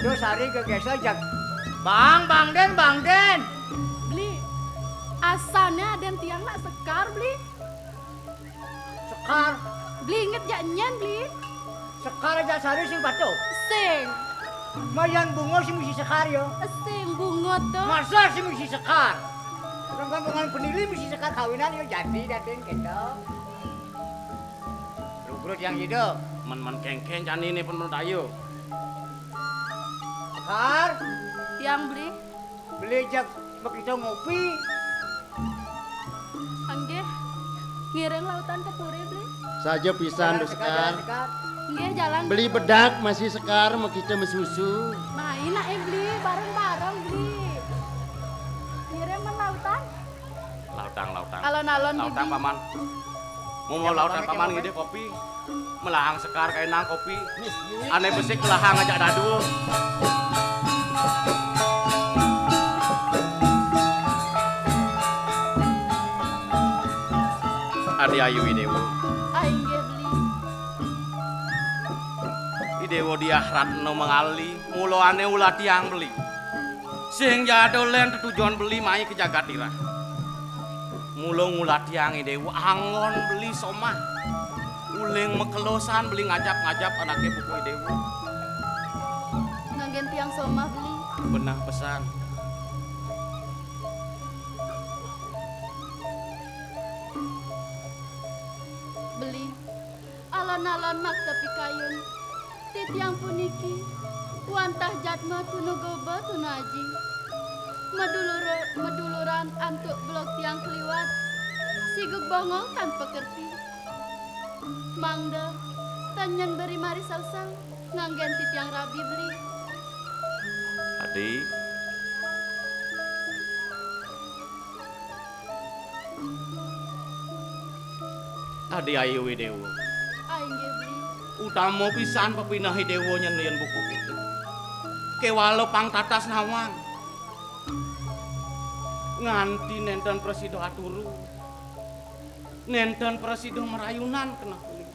do Sari kegesel jak. Bang Den. Beli. Asalnya ada yang tiang nak sekar beli. Sekar, Beli inget jak nyen beli. sekar aja Sari sing batuk. Sing. Mayan bunga sih mesti sekar yo. Sing bunga tuh. Masa sih mesti sekar? Ronggan penili mesti sekar kawinan yo jadi daden gitu. Rugro yang hidup. Men kengken cani ini pun menurut ayo. Sekar, Tiang beli. beli jak begitu ngopi. Anggih. Ngiring lautan ke Puri beli. Saja pisan do sekar. Nggih jalan. Beli bedak masih sekar mau kita mesusu. Main nak beli bareng-bareng beli. Ngiring men lautan. Lautang. Alon-alon Lautang bibi. paman. Mau lautan paman ngide kopi. Melahang sekar kayak nang kopi. Aneh besik melahang ngajak dadu. Adi ayu idewo. Aing ge beli. Idewo dia ratno mengali. Mulo ane ulah tiang beli. Sing jadolen tujuan beli mai ke Jagatira. Mulo ngulat tiang idewo angon beli somah. Uling mekelosan beli ngajap-ngajap anaknya buku idewo. Nganggen tiang somah beli. Benah pesan. Beli. Alon-alon mak tepi kayun. Titiang puniki. Wantah jatma tunugoba tunaji. Meduluran antuk blok tiang keliwat. Sigug bongong tanpa kerti. Mangda. Tanyan beri mari salsang. Nganggen titiang rabi beli. Adi. Adi ayu idewo. Aing ge beli. Utamo pisan pepinah idewo nyenlian buku itu. Kewalo pang tatas nawang. Nganti nenten presido aturu. Nenten presido merayunan kena kulit.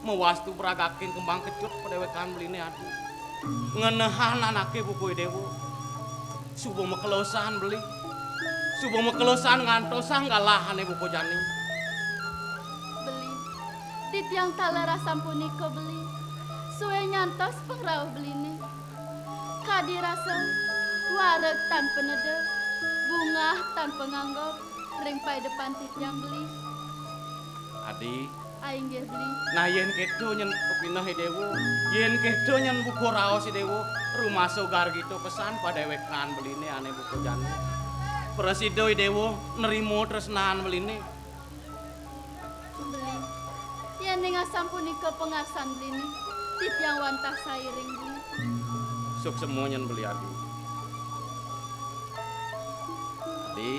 Mewastu beragakin kembang kecut pedewekan beline adu. Ngenehan anake buku idewo. Subuh mekelosan beli. Subuh mekelosan ngantosan galahane buku jani. Beli. Titiang talera sampuniko beli. Suwe nyantos pengrauh beline. Kadi rasa wareg tanpa nede. Bunga tanpa nganggor. Ringpai depan titiang beli. Adi. Aing ge beli. Nah yen kedo nyen kepinah dewo, yen kedo nyen buku raos dewo, rumah sogar gitu pesan pada wekan beline ane buku jane. Presido dewo nerimo tresnahan beline. Beli. Yen ning asampuniko pengarsan beline. Titiang wantah sairing beli. Suk semua nyen beli adi. Adi,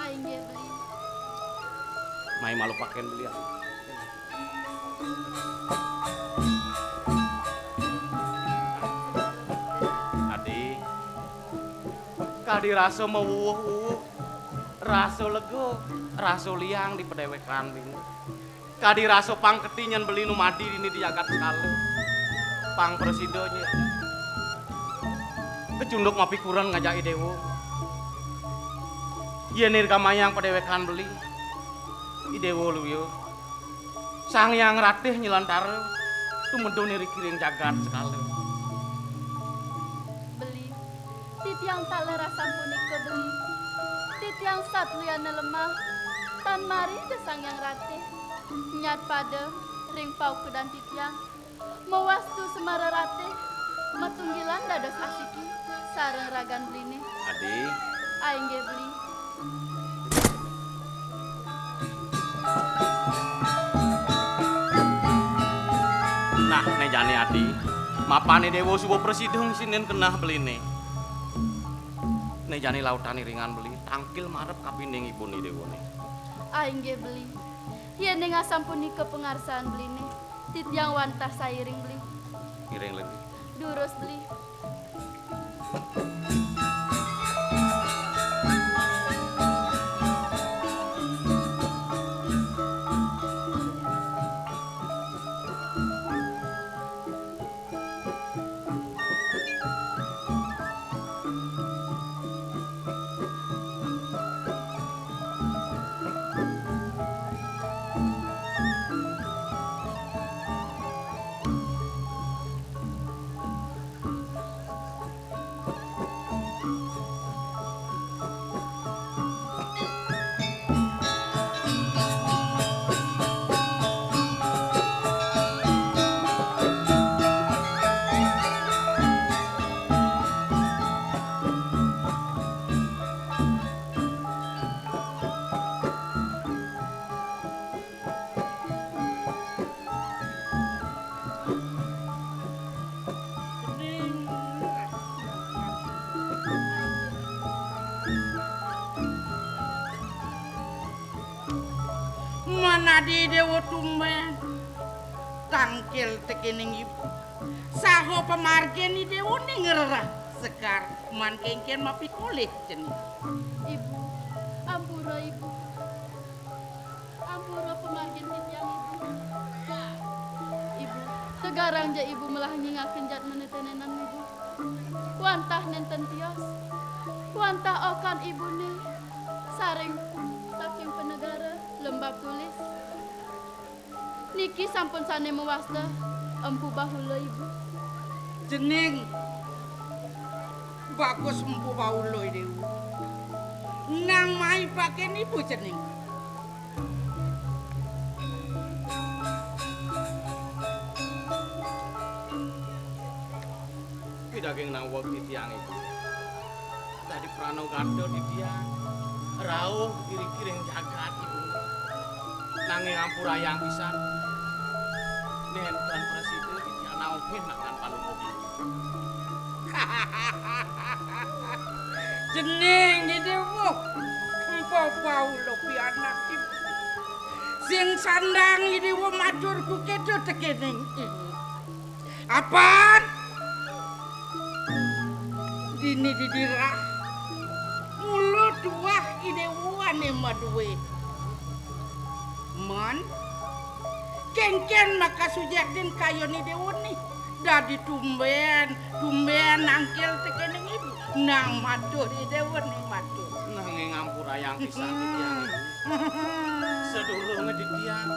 Aing ge beli. mai malu paken beli adi. Adi, kadi rasa mewuh-wuh, rasa lego, rasa liang di pedewekan ini. Kadi rasa pang ketinyan beli numadi ini di jagat sekali. Pang presidonya. Kecunduk ngopi kurang ngajak idewo. Yenir kamayang pedewekan beli. Idewo lu yo. Sang yang ratih nyelantar tumedon iri kiring jagat sekali. Beli. Titiang talera sampuniko beli. Titiang satliana lemah. Tan mari desang yang ratih. Nyat pada ring pauku dan titiang. Mewastu semara ratih. Matunggilan dados asiki. Sareng ragan beline. Adi, Aing ge beli. nah ne jane adi, mapane dewo subuh presideng sinen kenah beline. Ne jane lautan ringan beli, tangkil marep kapining ibu ni dewo ne. Aing ge beli. Yen ning asampuniko pengarsaan beline. Titiang wantah sairing beli. Iring lagi. Durus beli. Dadi dewa tumben tangkil tekening ibu. Saho pemargen ni dewa ni ngerah sekar man kengken mapi koleh jenis. Ibu, ampura ibu. Ampura pemargin titiang ibu. Ibu, segarang ja ibu melah nyingakin jat menetenenan ibu. Wantah nenten tios. Wantah okan ibu ni. Saring saking penegara lembab tulis. Niki sampun sane mewasta empu bahula ibu. Jening bagus empu baulo dewa. Nang mai pakai ibu jening. Daging nang wong titiang itu. Tadi prano gado titiang. Rauh kiri-kiring jagat ibu. Nanging ampura yang pisan. Nen dan presiden titiang naupin makan palungogi. Jening ni dewa. Empo baulo pi anak ibu. Sing sandang ni dewa matur ku kedo tekening. Apaan? Dini didirah mulut wah ide wane madwe man kengken maka sujatin kayo ni dewoni dadi tumben angkel tekening ibu nang matur ide wani matur Nanging ampura yang pisan titiang ibu. Sedulunge titiang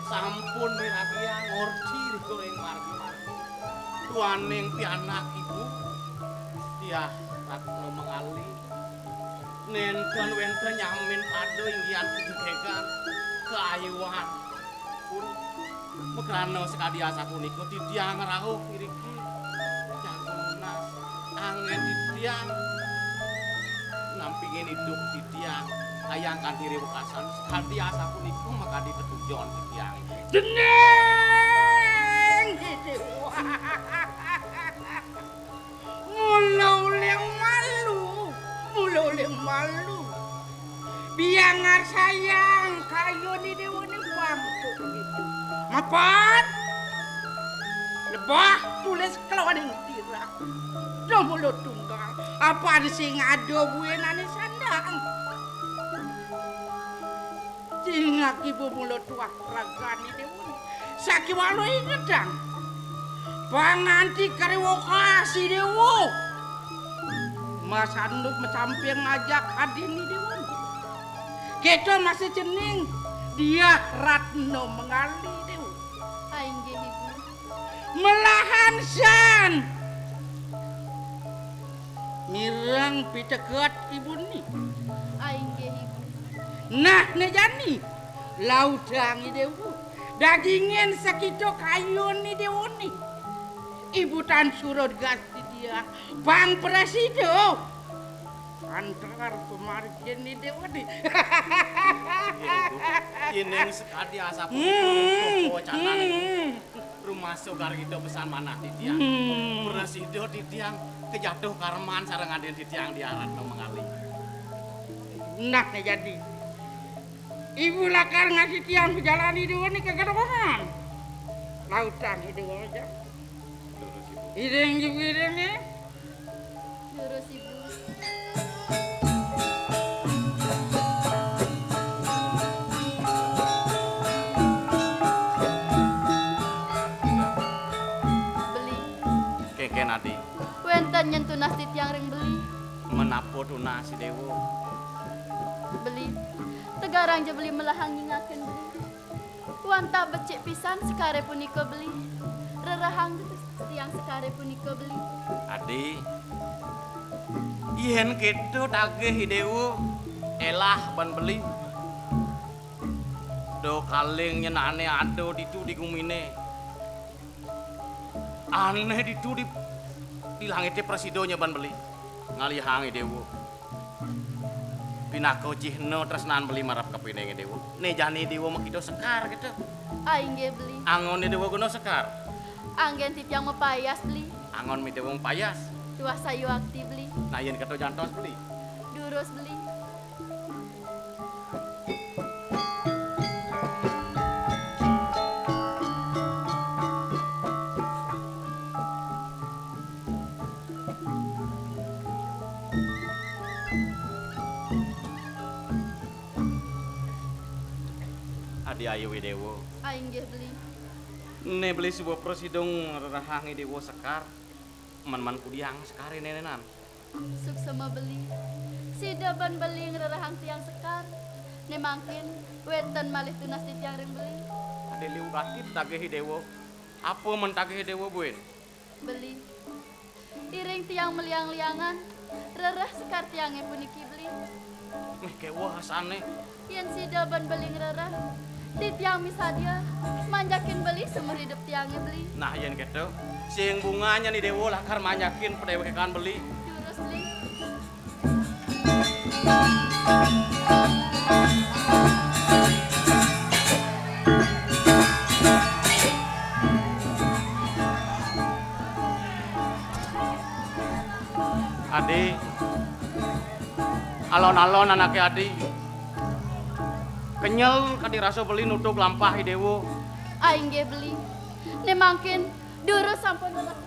sampun miragiang ngordi digoreng margi-margi. Tuaning pianak ibu. Ya, Ratno mengali. Nenten wenten nyamin pada inggian kegegan keayuan pun mekrano sekali asa punika titiang rawuh iriki jagonas angin titiang nampingin hidup titiang kayangkan diri wekasan sekali asa punika maka ditetujon titiang jeneng gitu Mulo leng malu. Biangar sayang kayo ni dewa ni bangku gitu. Mapan? Lebah tulis kelawan yang tirak. Do mulo tunggang. Apa ada sing ado buenane sandang? Tingak ibu mulo tuah ragani dewa ni. Saki waloi gedang. Panganti karewokasi dewa. Mas Anduk mencamping ngajak adini dewan. Kita masih jening. Dia Ratno mengali dewa. Aingge ibu. Melahan san. Mirang pitegat ibu ni. Aingge ibu. Nah nejani. Laudang dewa. Dagingin sakito kayu ni dewa ni. Ibu tan surut gas dia. Bang Presiden. Antar pemargin ni dewa ni. Jeneng sekali asa punika canan rumah sogar itu pesan manah titiang. Presiden titiang kejatuh karman sareng aden titiang diarat mengali. Nah jadi. Ibu lakar ngasih tiang jalani dewa ni kegedean. Lautan dewa aja. Ireng juga ireng ya. Lurus ibu. Beli. Kengken adi. Wenten nyentuh nasi tiang ring beli. Menapo tunas si dewo. Beli. Tegarang je beli melahang ngingakin beli. Wanta becik pisan sekare punika beli. Rerahang tiang sekare punika beli. Adi. Yen kitu tagih dewo. Elah ban beli. Do kaling nyenane ado ditu di gumine. Aneh ditu di langite presidonya ban beli. Ngalihangi dewo. Pinako cihno tresnan beli marap kepinenge dewo. Nejani dewo makido sekar gitu. Aingge beli. Angone dewo kuno sekar. Anggen titiang mepayas beli. Angon mi dewo payas. Tuah sayu akti beli. Nah yen keto jantos beli. Durus beli. di Ayu Widewo. Aing ge beli. Ne beli sebuah prosidong rerahang Dewo Sekar. Man-man kudiang sekari nenenan. Suk sama beli. Si daban beli ngerahang tiang Sekar. Ne mangkin wetan malih tunas di tiang ring beli. Ade liu gatip tagih Dewo. Apa men tagih Dewo buin? Beli. Iring tiang meliang-liangan. Rerah Sekar tiangnya puniki beli. Kewah asane. Yen si daban beli ngerah. Di tiang misadia manjakin beli seumur hidup tiangnya beli. Nah yen gitu. Sing bunganya nih Dewo lakar manjakin pedewekan beli. Jurus beli. Adi, alon-alon anaknya Adi, kenyal kadi rasa beli nutup lampah Dewo. Aing ge beli. Ne mangkin durus sampun lelah.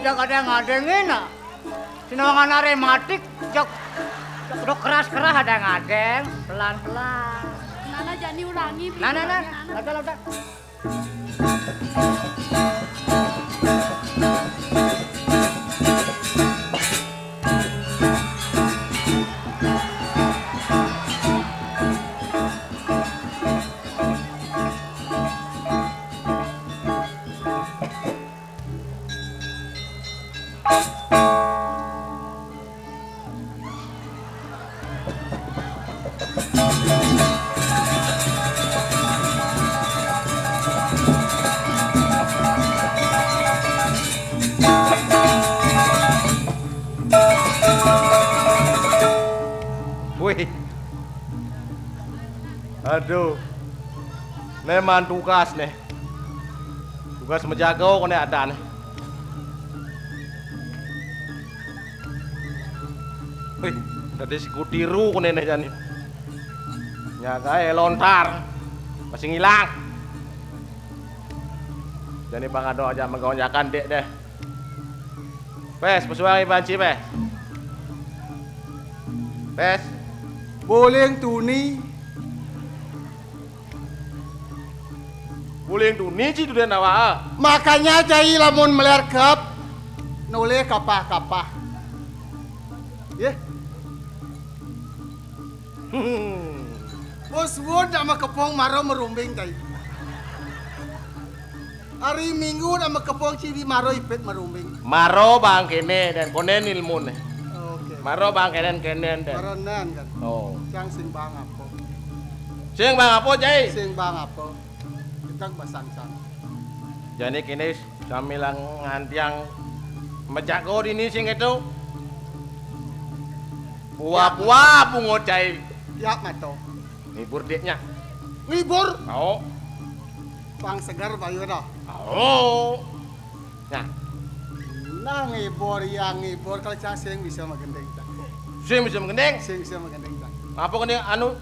Jak ada ngadengin nak. Sinawangan arematik jak dok keras-keras ada ngadeng pelan-pelan. Nana jani ulangi. Nah. Udah. Aduh, neman tugas nih. Tugas menjaga kene ada nih. Wih, tadi si kutiru kene nih jani. Nyagai lontar, masih ngilang. Jadi pangado aja menggonjakan dek deh. Pes, pesuai banci pes. Pes, Boleh tuni. Boleh tuh niji tuh dia nawa. Makanya jai lamun melerkap noleh kapah-kapah. Ya. Bos wod sama kepong maro merumbing jai. Hari Minggu sama kepong ciri maro ipet merumbing. Maro bang kene dan konen ilmu nih. Oke. Maro bang kenen dan. Maronan kan. Oh. Cang sing bang apa? Sing bang apa jai? Sing bang apa? Kita basang-sang. Jadi kini samilang ngantiang menjago di sini sing itu. Buah-buah bungo cai. Ya mato. Ngibur deknya. Ngibur. Oh. Pang segar bayu dah. Oh. Nah. Nah ngibur yang ngibur kalau cang sing bisa magendeng. Sing bisa mengendeng. Sing bisa magendeng. Apa kene anu?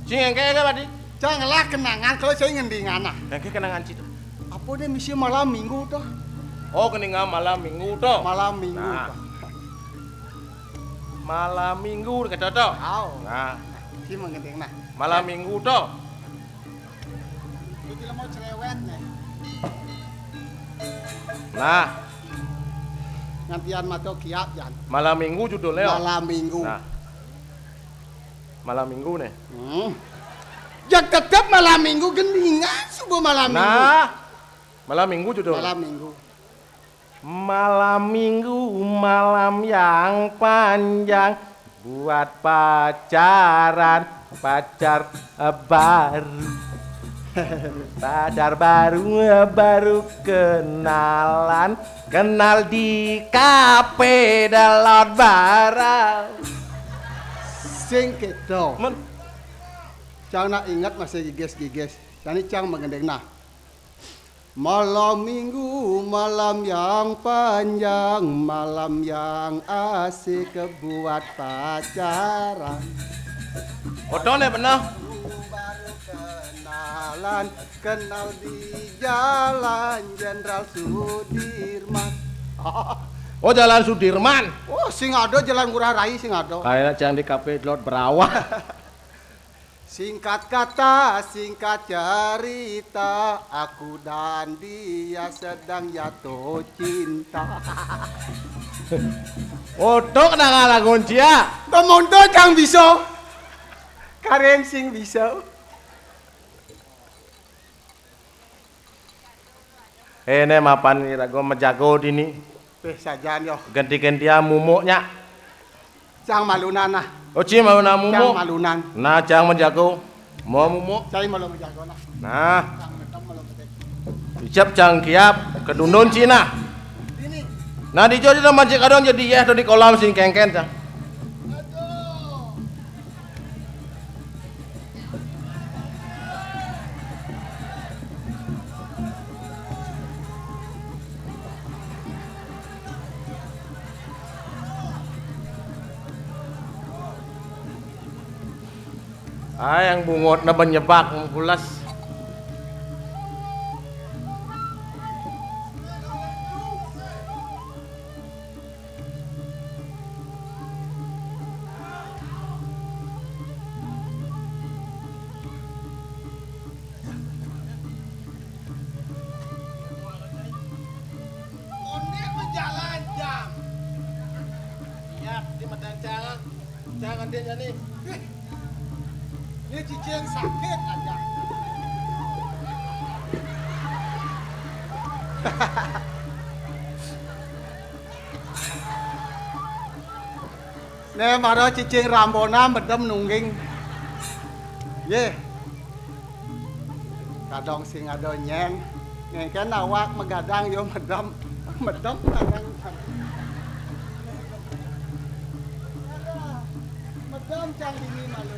Sing yang kayak berarti? Janganlah kenangan kalau saya ngendingan nah. Yang kayak kenangan situ. Apa deh misi malam minggu toh? Oh keningan malam minggu toh. Malam minggu. Nah. Toh. Malam minggu kata toh. Tahu. Nah. Ki mengendeng nah. Malam minggu toh. Iki mau cerewet nih. Nah. Ngantian mato kiap jan. Malam minggu judulnya. Malam minggu. Nah. Malam minggu nih. Jak tetap malam minggu gendingan subuh malam minggu. Nah. Malam minggu judul. Malam minggu. Malam minggu, malam yang panjang buat pacaran, pacar baru. Pacar baru kenalan, kenal di kafe Delot Barang. Sing kedo. Men, Cang nak ingat masih giges-giges. Tani Cang mengendeng nah. Malam minggu, malam yang panjang, malam yang asik buat pacaran. odone bener. Baru kenalan, kenal di jalan Jenderal Sudirman. Oh, Jalan Sudirman. Oh, sing ada jalan Ngurah Rai sing ada. Kayaknya jangan di kafe Delot Berawah. Singkat kata, singkat cerita, aku dan dia sedang jatuh cinta. Odok na ngalagon cia. Temondo Cang bisa. Kareng sing bisa. Ini mapan irago menjago dini. Sajan yo. Ganti-gantian mumuknya. Cang malunan nah. Oci mau na Cang mumuk. malunan. Nah, Cang menjago. Mau mumuk. Saya malu menjaga nah. Nah, Cang medam malu medek. ijab Cang kiap kedundun Cina. Ini. Nah, di jodi mancik adon jadi ya di kolam sing kengken Cang. Yang bungot na banyebak mengkulas. Onde berjalan jam. Ya, di mata jangan dia jadi. Ini cicing sakit aja. Nih maro cicing rambona medem nungging. Ye. Kadang sing ado nyeng. Ngengken awak megadang yo medem. Medem kadang. Medem Cang dingin malu.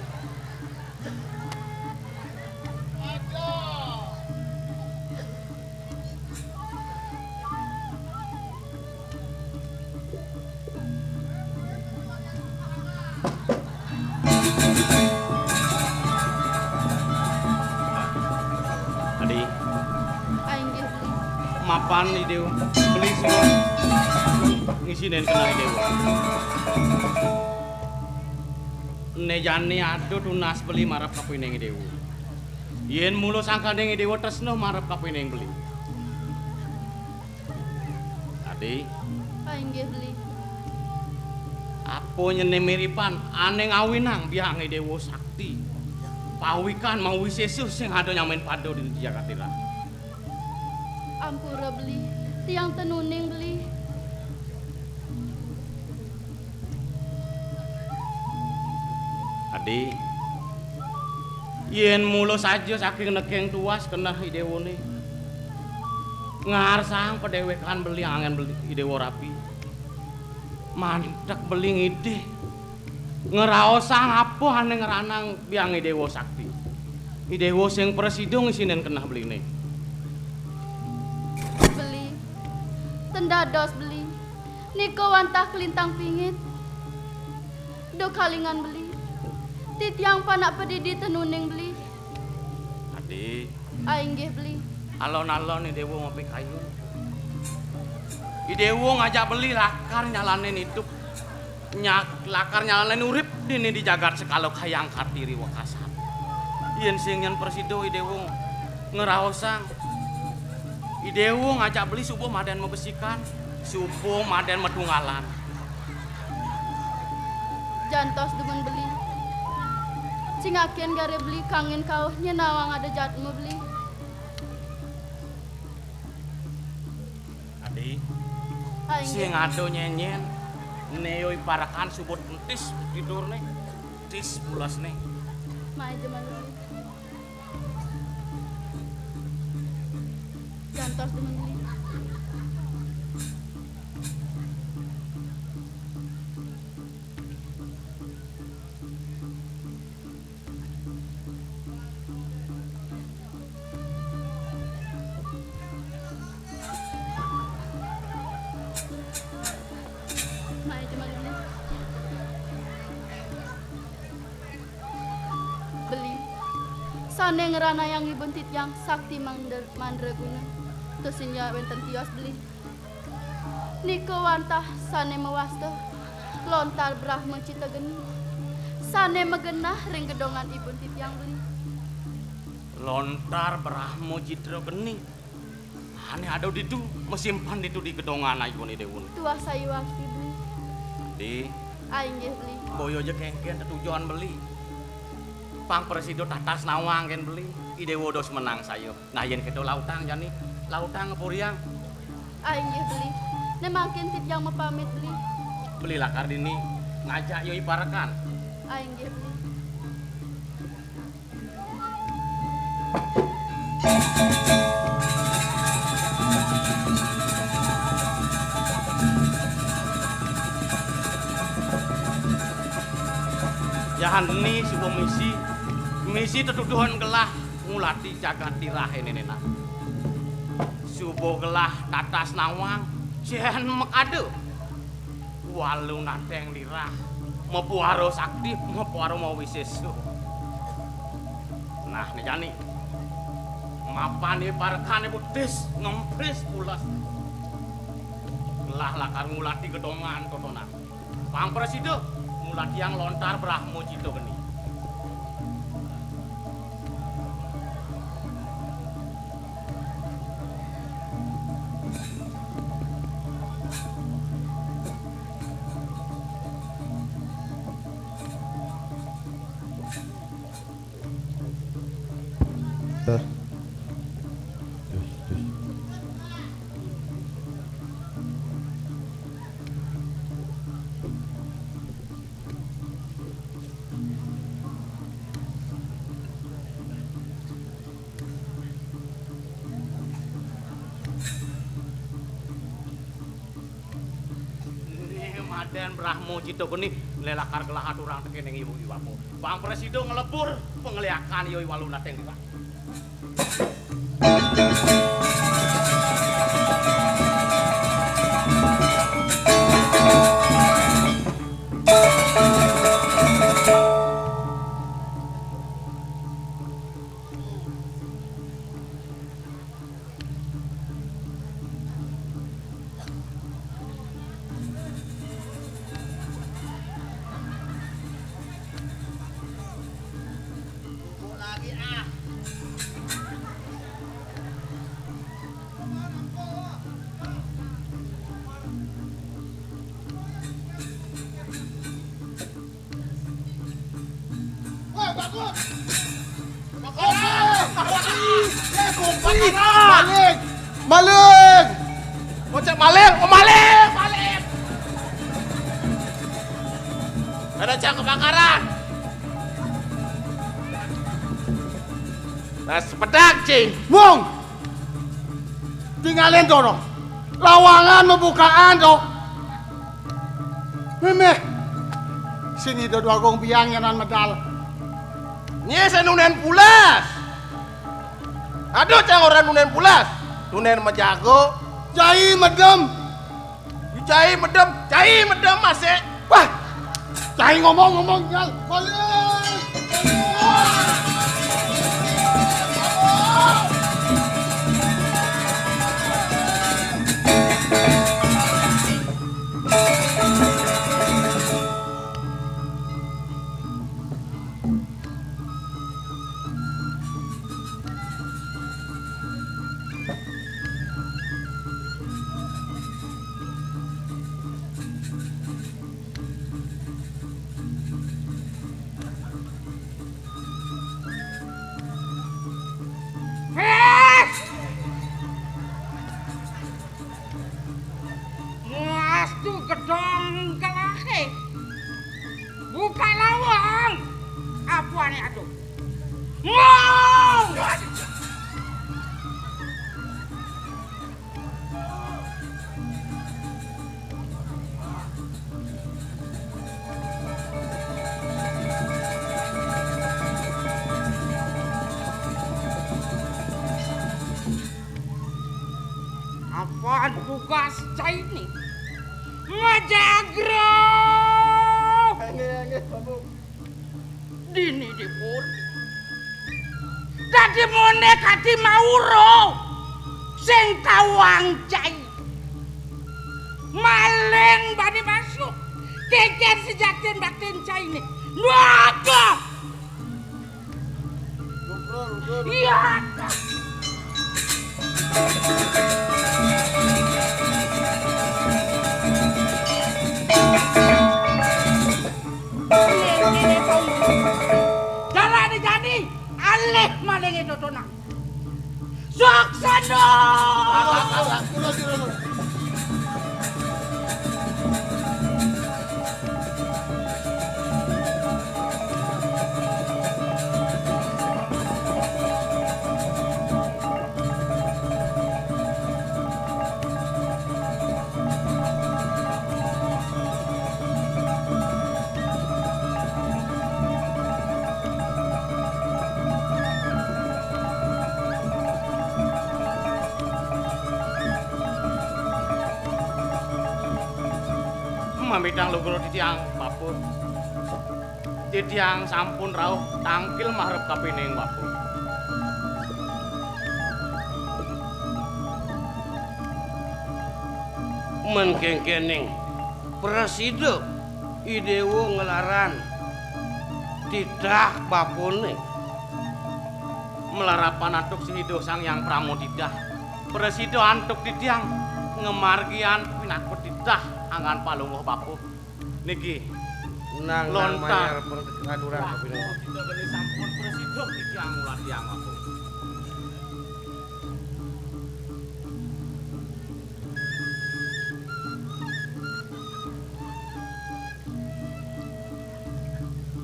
Adi, Aing ge beli. mapan nih Dew, beli semua. Ngisinin kena Dew. Nejani ado tunas beli marap kapineng Dew. Yen mulu sangka deng Dew tresno marap kapineng beli. Adi, Aing ge beli. apa nyene miripan aneng awinang biang Dewa sakti. Pawikan mau wisesus sing ada nyamen pado di Jakarta. Ampura beli. Tiang tenuning beli. Adi, yen mulu saja saking nekeng tuas kena idewone. Ngarsang pedewekan beli angen beli idewo rapi. Mantek beli ngide. Ngeraosang apa ane ngeranang biang idewo sakti. Idewo sing presiden isinen kena beli nih. Beli. Tendados beli. Niko wantah kelintang pingit. Do kalingan beli. Titiang panak pedidi tenuning beli. Adi, Aing ge beli. alon-alon idewo ngopi kayu. Idewo ngajak beli lakar nyalanin hidup. Lakar nyalanin urip dini di jagat sekalo kayang kartiri wakasan. Yen sing yen presido idewo ngeraosang. Idewo ngajak beli subuh maden membesikan, subuh maden medungalan. Jantos demen beli. Cingakian gare beli kangen kau nyenawang ada jatmu beli. Adi, Aing sing ado nyenyen, neoi parakan subut entis tidur nih, tis pulas nih. Mai demen beli. gantos dengan beli. Mai cuma gini. Beli. Sane ngerana yang ibun yang sakti mandraguna. Tusinya wenten tios beli. Niko wantah sane mewasta. Lontar Brahma cita geni. Sane megenah ring gedongan ibun yang beli. Lontar Brahmo Citra geni. Ane ada ditu mesimpan ditu di gedongan ibun idewun. Tua sayu wakti beli. Di Aing nggih beli. boyo aja kengken tujuan beli. Pang presido tatas nawang ken beli. Idewo dos menang sayo. Nah yen kedo lautang jani. Lautang ngepuriang. Aing nggih beli. Nemangkin yang mepamit beli. Beli lakar dini. Ngajak yo iparakan. Aing nggih beli. Jahan ini sebuah misi tetuduhan gelah ngulati jagat dirahe nenena. Subuh gelah tatas nawang jahan mekade. Walu nateng dirah mepuaro sakti mepuaro mau wisesu. Nah nih jani mapane parekane budis ngempris pulas. Gelah lakar ngulati gedongan totonan. Pang presiden mulai yang lontar Brahmo Cito geni. Dan Brahmo Cito geni lelakar gelah aturang tekeneng ibu iwapo. Bang Presiden ngelebur pengliakan yo iwaluna teng dirah. Maling! Maling! Bocah maling, maling, maling. Ada cang kebakaran. Nah, sepedak, Cing. Wong! Tinggalin dono. Lawangan membukaan dok. Memeh. Sini do dua gong biang yanan medal. Nye senunen pulas. Aduh, cang orang nunen pulas. Nunen majago. Cai medem. Cai medem masih. Wah! Cai ngomong nyal. Balik! Ngastu gedong kelahe. Buka lawang. Apuane aduh. Ngong! ngene kadi mauro sing tawang cai maling bani masuk keker sejaten bakten cai ini nuaka iya jalan jadi alih maling itu tonang Soksana Mamidang lugro titiang Bapu. Titiang sampun rauh tangkil marep kapining Bapu. Men kengkening Prasido Idewo ngelaran Didah bapune Melarapan antuk sihido sang yang pramudidah. Presido antuk titiang ngemargian pinakut didah angan palungguh Bapu. Niki nang lontar perkaduran kapining tidak geni sampun Presido titiang ulah tiang Bapu.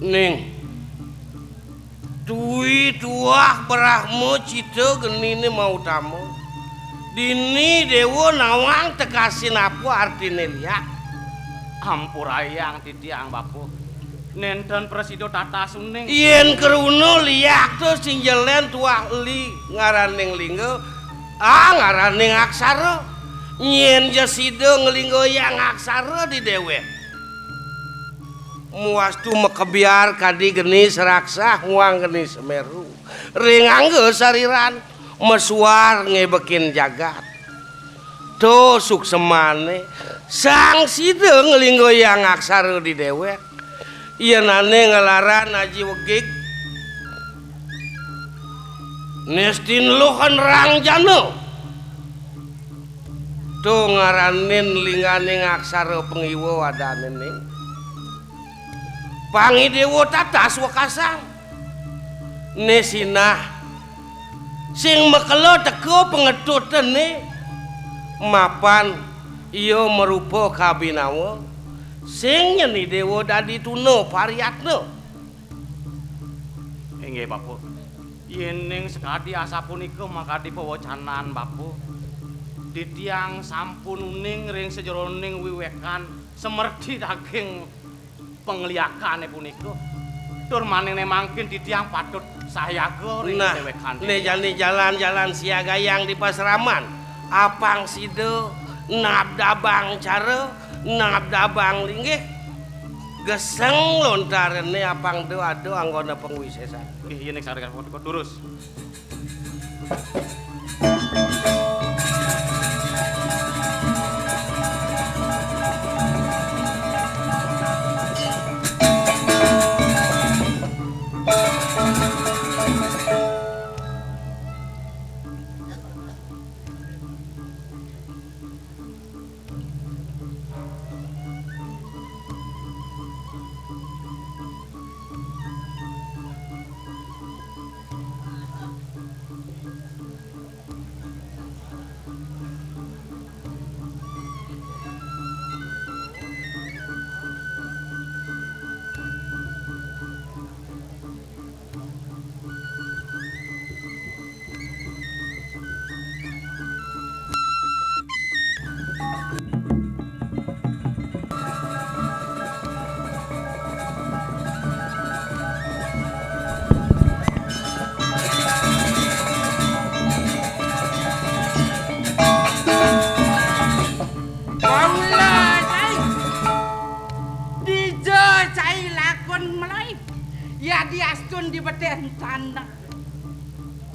Ning Dui tuah berahmu cito genini mau tamu Dini dewo nawang tekasin aku artine liak Hampurayang titiang Bapu. Nenten Presido tata suning. Yen keruno liak tuh sing jelen tuah li ngaraning linggo ngaraning aksara nyen jasido ngelinggo yang aksara di dewe muastu mekebiar kadi geni seraksa nguang geni semeru ringangge sariran mesuar ngebekin jagat to suksemane sang sido ngelinggo yang aksara di dewe yen ane ngelaran aji wegik nestin luhan rang jano to ngaranin linganing aksara pengiwo wadane ning Pangidewo tatas wakasang nesinah sing mekelo teko pengetutan nih mapan iyo merupa kabinawa sing nyeni dewo dadi tuno pariatno Inggih Bapu. Yen ning sekadi asa punika makadi pewacanan Bapu. Ditiang sampun uning ring sejeroning wiwekan semerdi daging pengliakane punika. Tur manene mangkin ditiang patut sayaga ring dewekan. Nah, ne jalan-jalan siaga yang di pasraman. Apang sido nabdabang cara, nabdabang linggih. Geseng lontarene apang do ado anggona pengwisesan. Nggih, yen nek sarekan durus.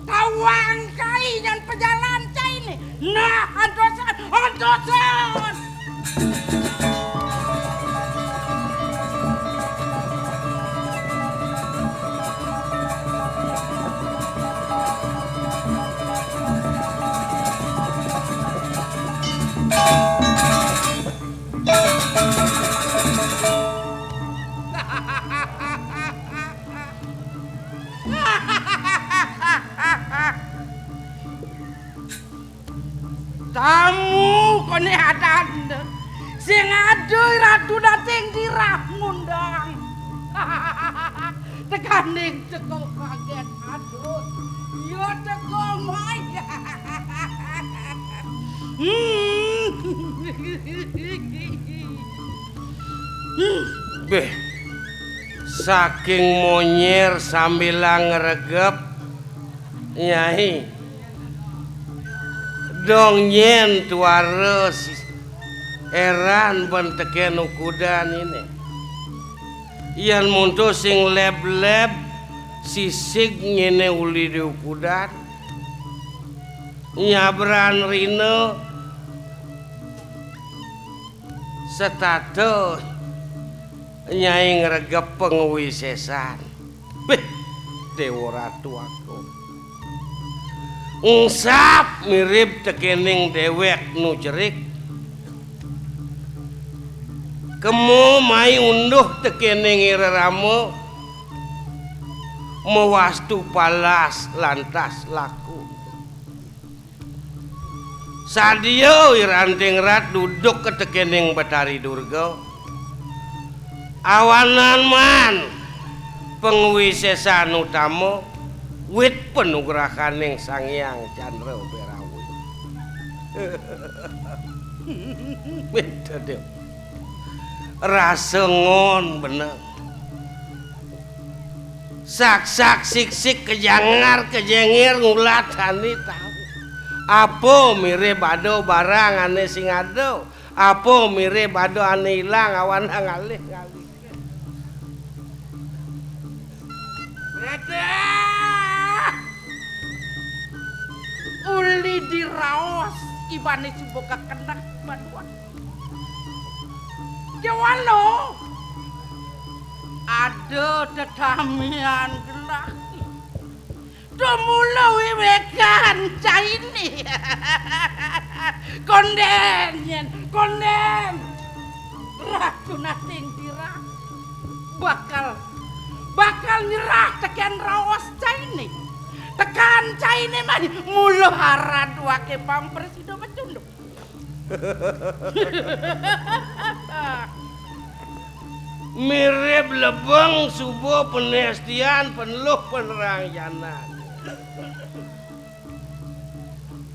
Tawang kai dan pejalan cai ini. Nah, antosan, antosan. Tamu kone adanda sing aduh ratu dateng dirah ngundang tekaning teko kaget aduh yo teko mai Beh, saking monyer sambil ngeregep Nyai dong nyen tuares eran benteken ukudan ini yan muntu sing leb-leb sisig ngene uli di ukudan nyabran rino setato Nyai ngregep pengwisesan beh dewa ratu aku Ngsap mirip tekening dewek nu jerik kemu mai unduh tekening ireramo mewastu palas lantas laku sadio iranting rat duduk ke tekening Betari Durga awanan man pengwisesan utama wit penugrakaning Sang Hyang Candra Berawi. Beda deh. Rasa ngon bener. Sak-sak sik-sik kejangar kejengir ngulat hani tahu. Apa mirip bado barang ane sing ado. Apa mirip bado ane ilang awan ngalih-ngalih. Uli diraos ibane ciboga kenak bantuan. Jawalo. Ada tetamian gelak. Domula wiwekan caini. Konden yen, konden. Ratu nating dirah. Bakal nyerah tekan raos caini. Tekan caini mah mulu haran wake pampresido macunduk. Mirip lebeng subuh penestian penuh penerang janan.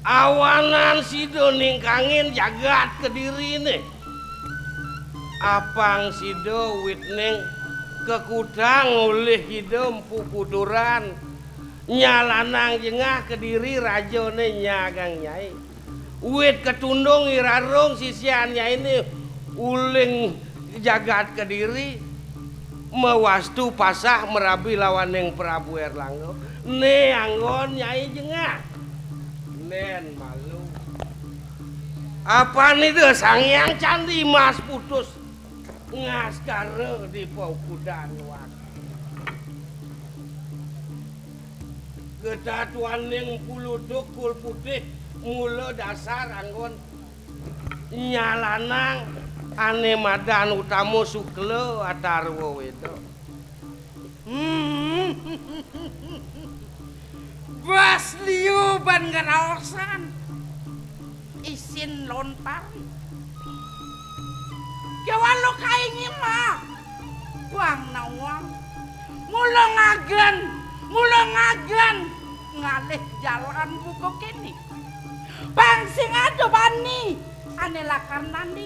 Awanan sido ningkangin jagat Kediri nih. Apang sido witning kekudang oleh hidung pukuduran nyalanang jengah Kediri rajone nyagang Nyai. Wit ketundung irarung sisiannya ini uling jagat Kediri mewastu pasah merabi lawaning Prabu Erlangga ne anggon Nyai jengah nen malu apa nih tuh Sang Hyang Candi Mas putus ngaskare di paukudan wak ketatuaning puluduk kul putih mula dasar anggon nyalanang ane madan utama sukle atarwa wedo. Bas liu ban ngaraosan. Isin lontari. Kewalo kaingi mah. Wang nawang. Mula ngagen. Ngalih jalan buko kini. Bang sing ado bani. Ane lakar nandi.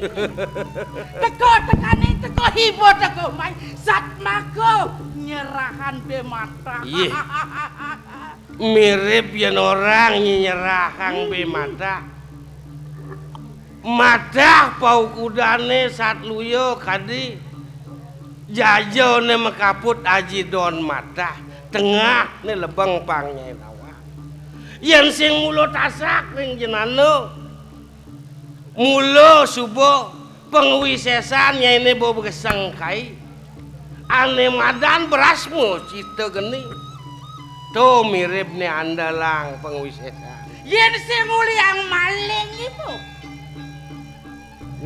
Teko tekani teko hibo teko mai. Satmako nyerahan be mata. Iya. Mirip yen orang nyerahang be mata. Mata paukudane satluyo kadi. Jajo ne mekaput aji don mata. Tengah ne lebeng pangnya nawa. yen sing mulo tasak ning jenano mulo subuh pengwisesan nyaine bo gesang kai ane madan berasmu cita geni tuh mirip nih andalang pengwisesan Yen sing mulyang maling ibu.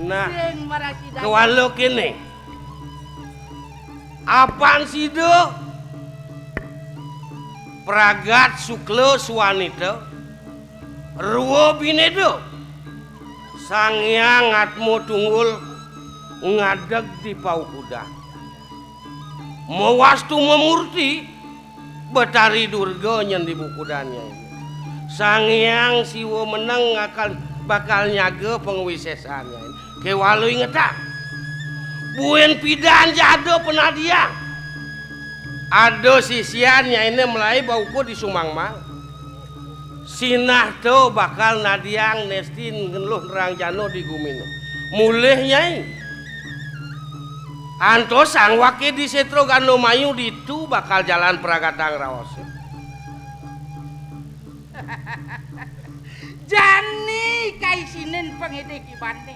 nah Sing marasi kewalo kene apaan sih do pragat suklo suwanita ruwo binedo sangyang atmo tunggul ngadeg di pau kuda mewastu memurti betari durga nyen di bukudanya ini sangyang siwo menang bakal nyaga pengwisesannya ini kewalu ingetak buen pidan jado penadiang ado sisiannya ini mulai bauku di Sumangmang sinah tuh bakal nadiang nestin ngeluh nerang jano di gumino mulih nyai anto sang wake di setro gano mayu ditu bakal jalan pragatang rawos Jani kaisinin pengedeki bande.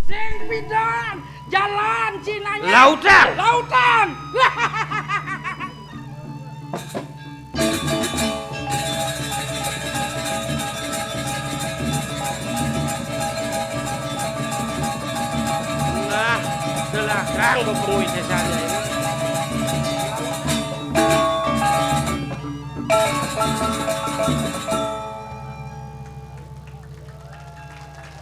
Sing pidan jalan cinanya. Lautan. Lautan. nah belakang pengwisesannya ini